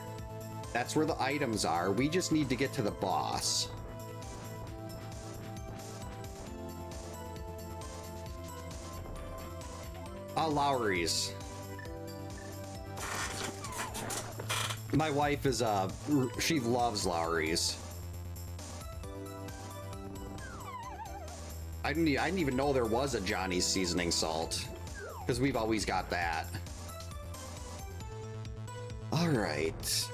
That's where the items are. We just need to get to the boss. Lowry's. My wife is, she loves Lowry's. I didn't even know there was a Johnny's seasoning salt, because we've always got that. All right.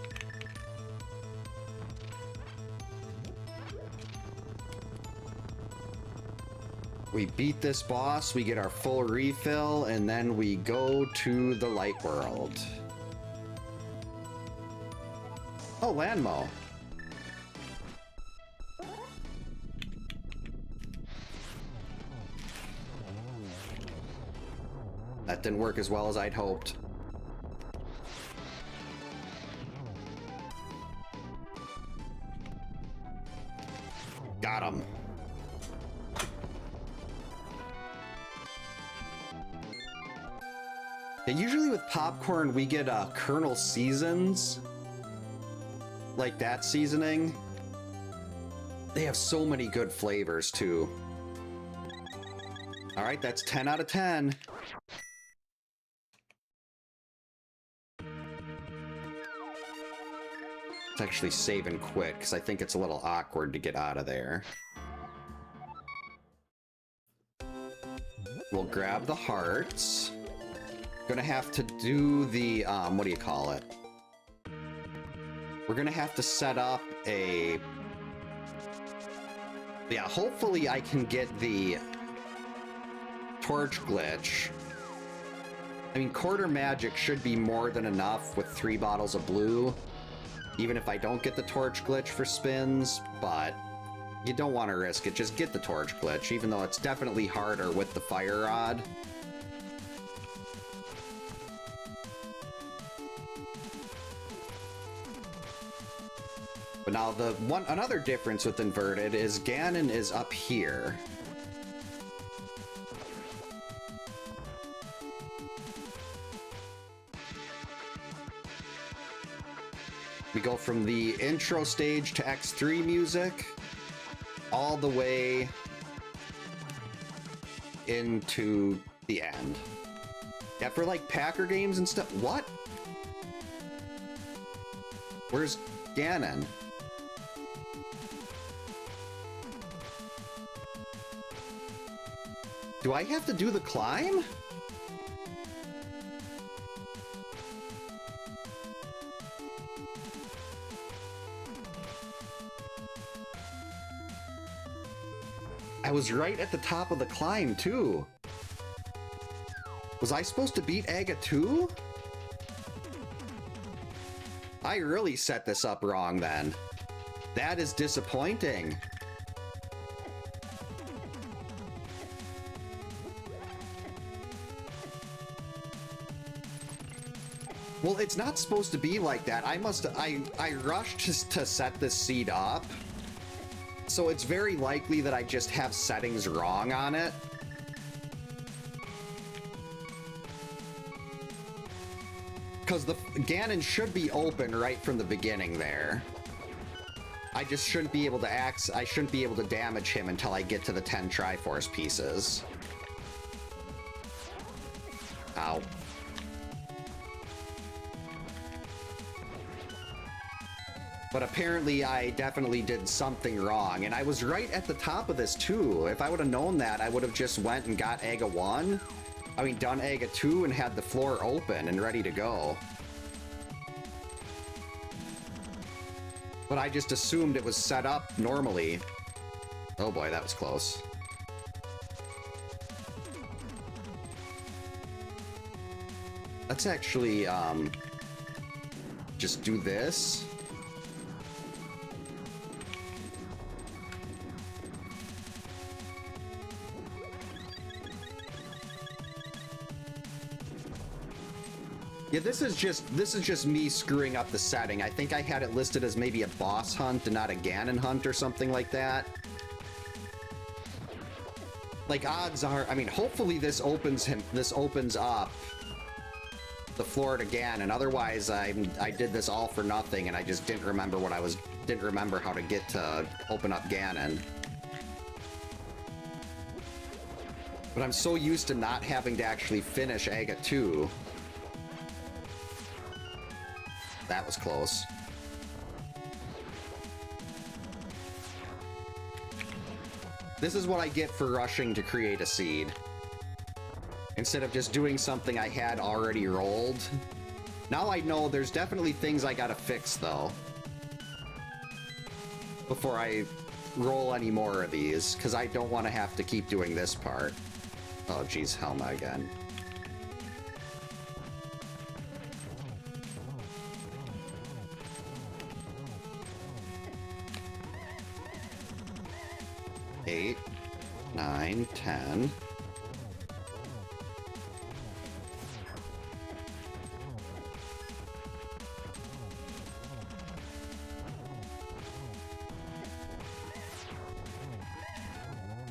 We beat this boss, we get our full refill, and then we go to the light world. Oh, Landmo. That didn't work as well as I'd hoped. Got him. Yeah, usually with popcorn, we get Colonel Seasons. Like that seasoning. They have so many good flavors, too. All right, that's 10 out of 10. Let's actually save and quit, because I think it's a little awkward to get out of there. We'll grab the hearts. Gonna have to do the, what do you call it? We're gonna have to set up a... Yeah, hopefully I can get the torch glitch. I mean, quarter magic should be more than enough with 3 bottles of blue, even if I don't get the torch glitch for spins, but you don't want to risk it. Just get the torch glitch, even though it's definitely harder with the fire rod. But now another difference with inverted is Ganon is up here. We go from the intro stage to X3 music all the way into the end. Yeah, for like Packer games and stuff. What? Where's Ganon? Do I have to do the climb? I was right at the top of the climb, too. Was I supposed to beat Aga 2? I really set this up wrong, then. That is disappointing. Well, it's not supposed to be like that. I rushed to set this seed up. So it's very likely that I just have settings wrong on it. Because the Ganon should be open right from the beginning there. I just shouldn't be able to I shouldn't be able to damage him until I get to the 10 Triforce pieces. Ow. But apparently I definitely did something wrong, and I was right at the top of this too. If I would have known that, I would have just went and got Aga 1. I mean, done Aga 2 and had the floor open and ready to go. But I just assumed it was set up normally. Oh boy, that was close. Let's actually, just do this. Yeah, this is just me screwing up the setting. I think I had it listed as maybe a boss hunt and not a Ganon hunt or something like that. Like, odds are, I mean, hopefully this opens up the floor to Ganon. Otherwise, I did this all for nothing and I just didn't remember didn't remember how to get to open up Ganon. But I'm so used to not having to actually finish Aga 2. That was close. This is what I get for rushing to create a seed. Instead of just doing something I had already rolled. Now I know there's definitely things I gotta fix, though. Before I roll any more of these, because I don't want to have to keep doing this part. Oh, geez, Helma again. Eight, 9, 10.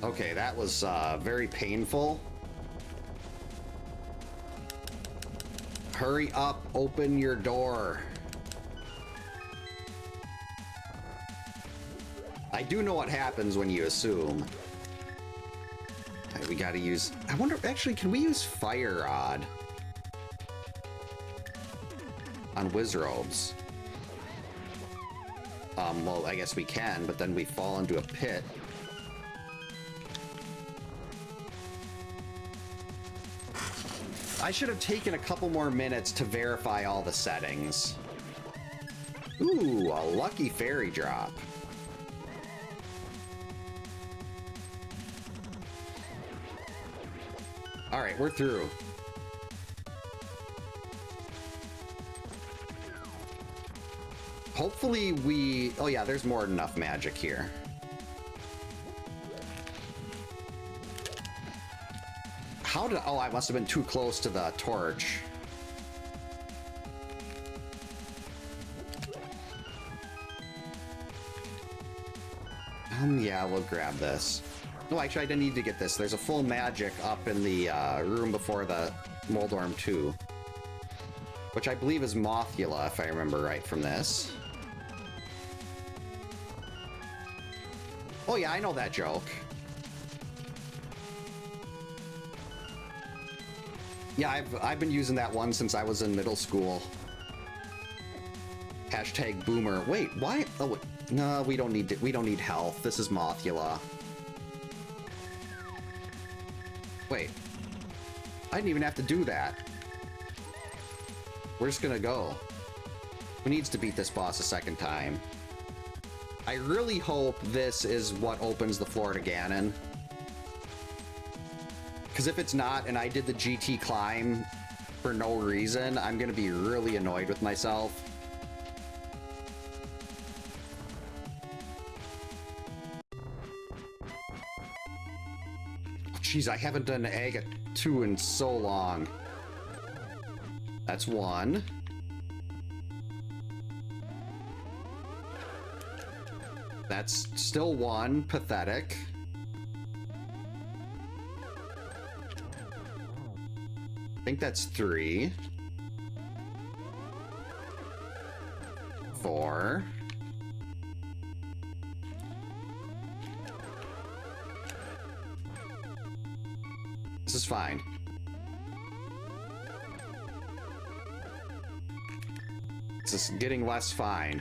Okay, that was very painful. Hurry up, open your door. I do know what happens when you assume. Okay, we gotta use... I wonder, actually, can we use Fire Rod on Wizrobes? Well, I guess we can, but then we fall into a pit. I should have taken a couple more minutes to verify all the settings. Ooh, a lucky fairy drop. All right, we're through. Hopefully we... Oh yeah, there's more than enough magic here. How did... Oh, I must have been too close to the torch. Yeah, we'll grab this. No, actually, I didn't need to get this. There's a full magic up in the room before the Moldorm 2. Which I believe is Mothula, if I remember right from this. Oh yeah, I know that joke. Yeah, I've been using that one since I was in middle school. Hashtag boomer. Wait, why? Oh, wait. No, we don't need health. This is Mothula. Wait. I didn't even have to do that. We're just gonna go. Who needs to beat this boss a second time? I really hope this is what opens the floor to Ganon. Because if it's not, and I did the GT climb for no reason, I'm gonna be really annoyed with myself. Jeez, I haven't done Aga 2 in so long. That's 1. That's still 1. Pathetic. I think that's 3. 4. This is fine. This is getting less fine.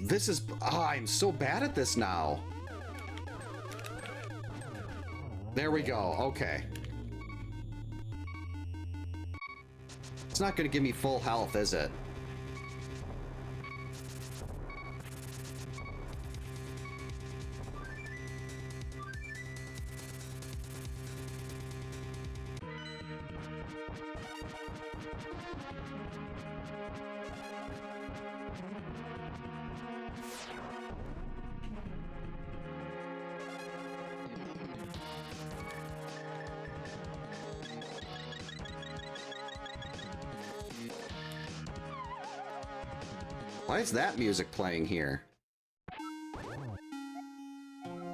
This is... Oh, I'm so bad at this now. There we go. Okay. It's not going to give me full health, is it? Why is that music playing here?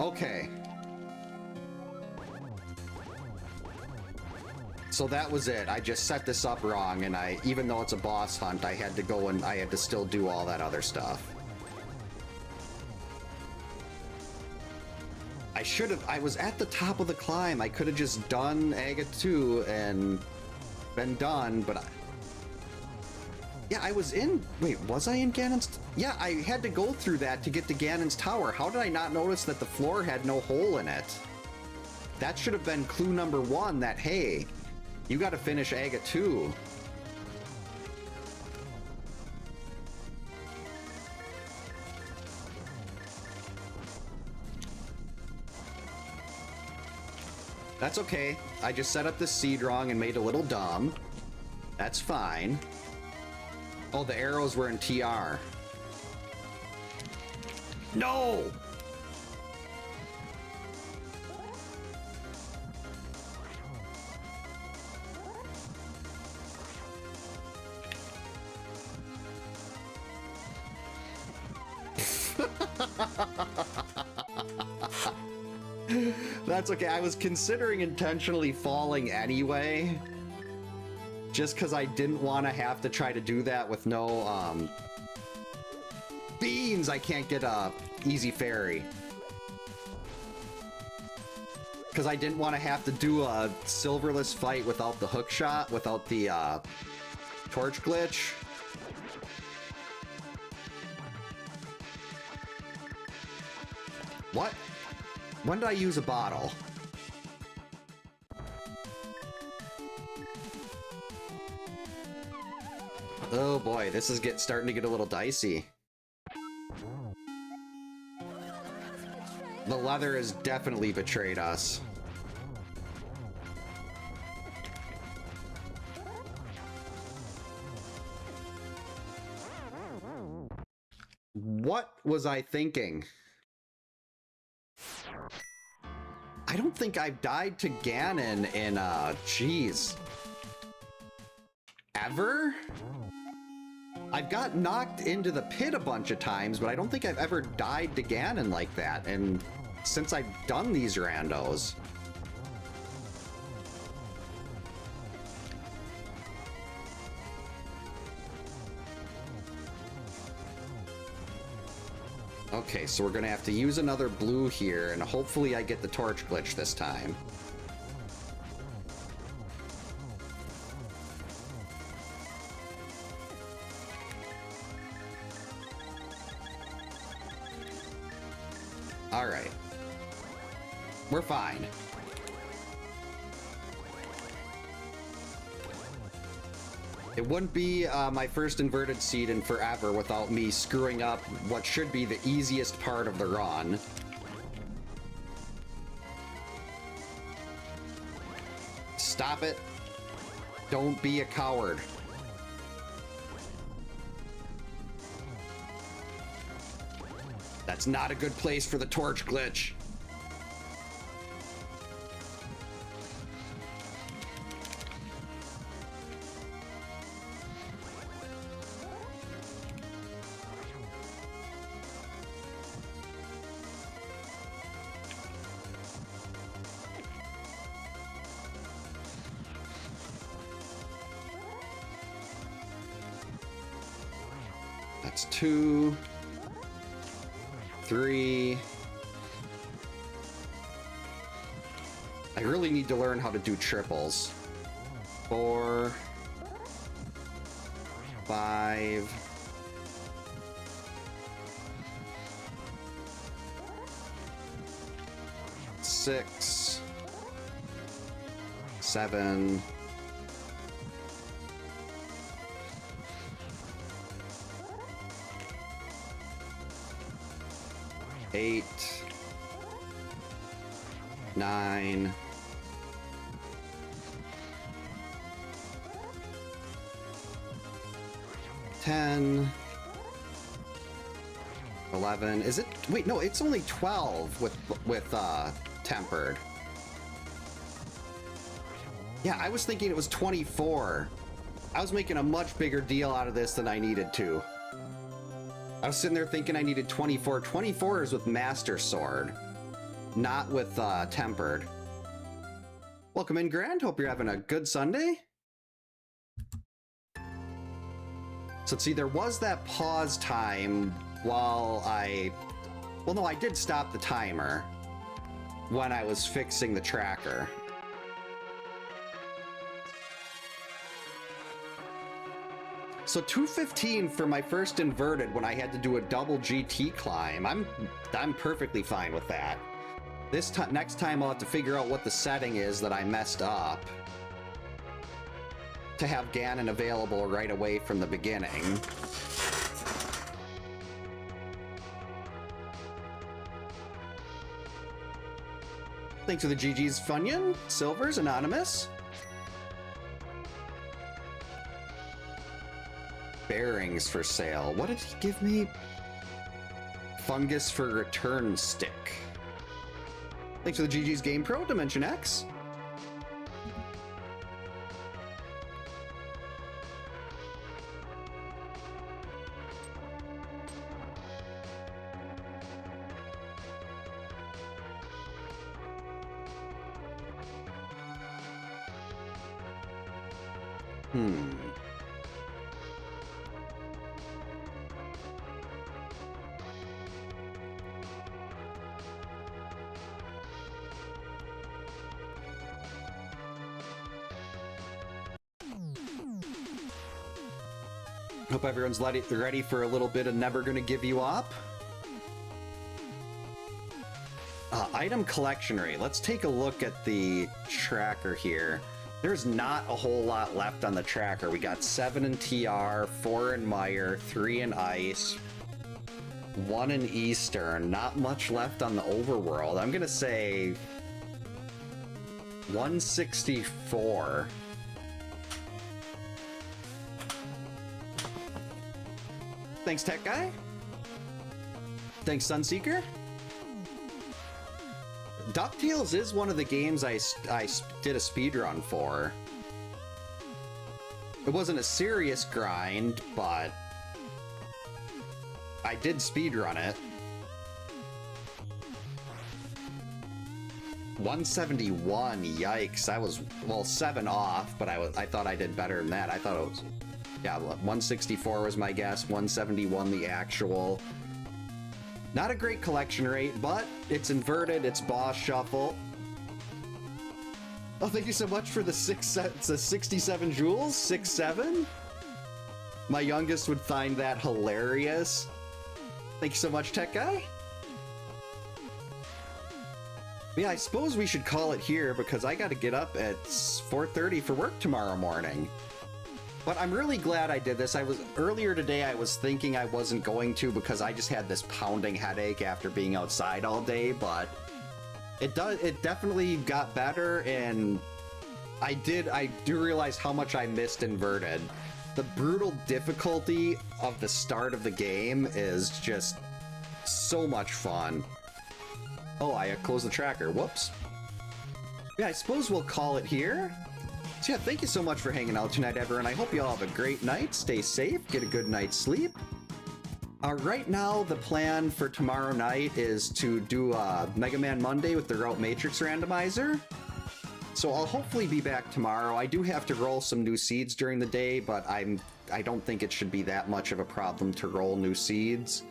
Okay. So that was it. I just set this up wrong, and even though it's a boss hunt, I had to go and I had to still do all that other stuff. I was at the top of the climb. I could have just done Aga 2 and been done, but yeah, I was in... Wait, was I in Ganon's... Yeah, I had to go through that to get to Ganon's tower. How did I not notice that the floor had no hole in it? That should have been clue number 1, that, hey, you gotta finish Aga 2. That's okay. I just set up the seed wrong and made a little dumb. That's fine. Oh, the arrows were in TR. No! That's okay. I was considering intentionally falling anyway. Just because I didn't want to have to try to do that with no, beans! I can't get a easy fairy. Because I didn't want to have to do a silverless fight without the hook shot, without the, torch glitch. What? When did I use a bottle? Oh boy, this is starting to get a little dicey. The leather has definitely betrayed us. What was I thinking? I don't think I've died to Ganon in, jeez. Ever? I've got knocked into the pit a bunch of times, but I don't think I've ever died to Ganon like that, and since I've done these randos. Okay, so we're gonna have to use another blue here, and hopefully I get the torch glitch this time. Alright. We're fine. It wouldn't be my first inverted seed in forever without me screwing up what should be the easiest part of the run. Stop it. Don't be a coward. That's not a good place for the torch glitch. That's 2, 3. I really need to learn how to do triples. 4, 5. 6, 7. 8, 9, 10, 11. Is it? Wait, no, it's only 12 with tempered. Yeah, I was thinking it was 24. I was making a much bigger deal out of this than I needed to. I was sitting there thinking I needed 24. 24 is with Master Sword, not with tempered. Welcome in, Grand. Hope you're having a good Sunday. So let's see, there was that pause time while well, no, I did stop the timer when I was fixing the tracker. So 215 for my first inverted when I had to do a double GT climb. I'm perfectly fine with that. Next time I'll have to figure out what the setting is that I messed up to have Ganon available right away from the beginning. Thanks for the GG's, Funyun. Silver's anonymous. Bearings for sale. What did he give me? Fungus for return stick. Thanks for the GG's Game Pro, Dimension X. Hope everyone's ready for a little bit of Never Gonna Give You Up. Item collection rate. Let's take a look at the tracker here. There's not a whole lot left on the tracker. We got 7 in TR, 4 in Mire, 3 in Ice, 1 in Eastern. Not much left on the Overworld. I'm gonna say 164. Thanks, Tech Guy. Thanks, Sunseeker. DuckTales is one of the games I did a speedrun for. It wasn't a serious grind, but I did speedrun it. 171, yikes. I was, well, 7 off, but I thought I did better than that. I thought it was, yeah, 164 was my guess, 171 the actual. Not a great collection rate, but it's inverted, it's boss shuffle. Oh, thank you so much for the 67 jewels, 6-7. My youngest would find that hilarious. Thank you so much, Tech Guy. Yeah, I suppose we should call it here because I got to get up at 4:30 for work tomorrow morning. But I'm really glad I did this. Earlier today I was thinking I wasn't going to because I just had this pounding headache after being outside all day, but it definitely got better, and I do realize how much I missed inverted. The brutal difficulty of the start of the game is just so much fun. Oh, I closed the tracker. Whoops. Yeah, I suppose we'll call it here. So yeah, thank you so much for hanging out tonight, everyone. I hope you all have a great night. Stay safe, get a good night's sleep. Right now, the plan for tomorrow night is to do Mega Man Monday with the Route Matrix Randomizer. So I'll hopefully be back tomorrow. I do have to roll some new seeds during the day, but I don't think it should be that much of a problem to roll new seeds.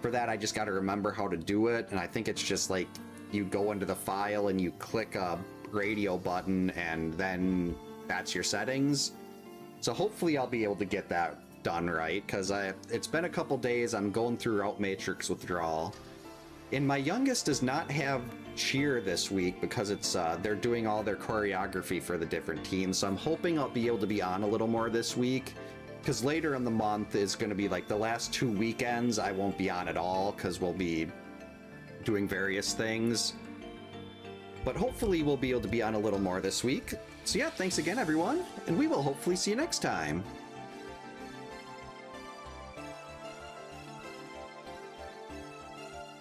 For that, I just got to remember how to do it, and I think it's just like you go into the file and you click a radio button, and then that's your settings. So hopefully I'll be able to get that done right, because it's been a couple days. I'm going through Route Matrix withdrawal, and my youngest does not have cheer this week because it's they're doing all their choreography for the different teams. So I'm hoping I'll be able to be on a little more this week, because later in the month is going to be like the last 2 weekends I won't be on at all because we'll be doing various things. But hopefully we'll be able to be on a little more this week. So yeah, thanks again, everyone, and we will hopefully see you next time.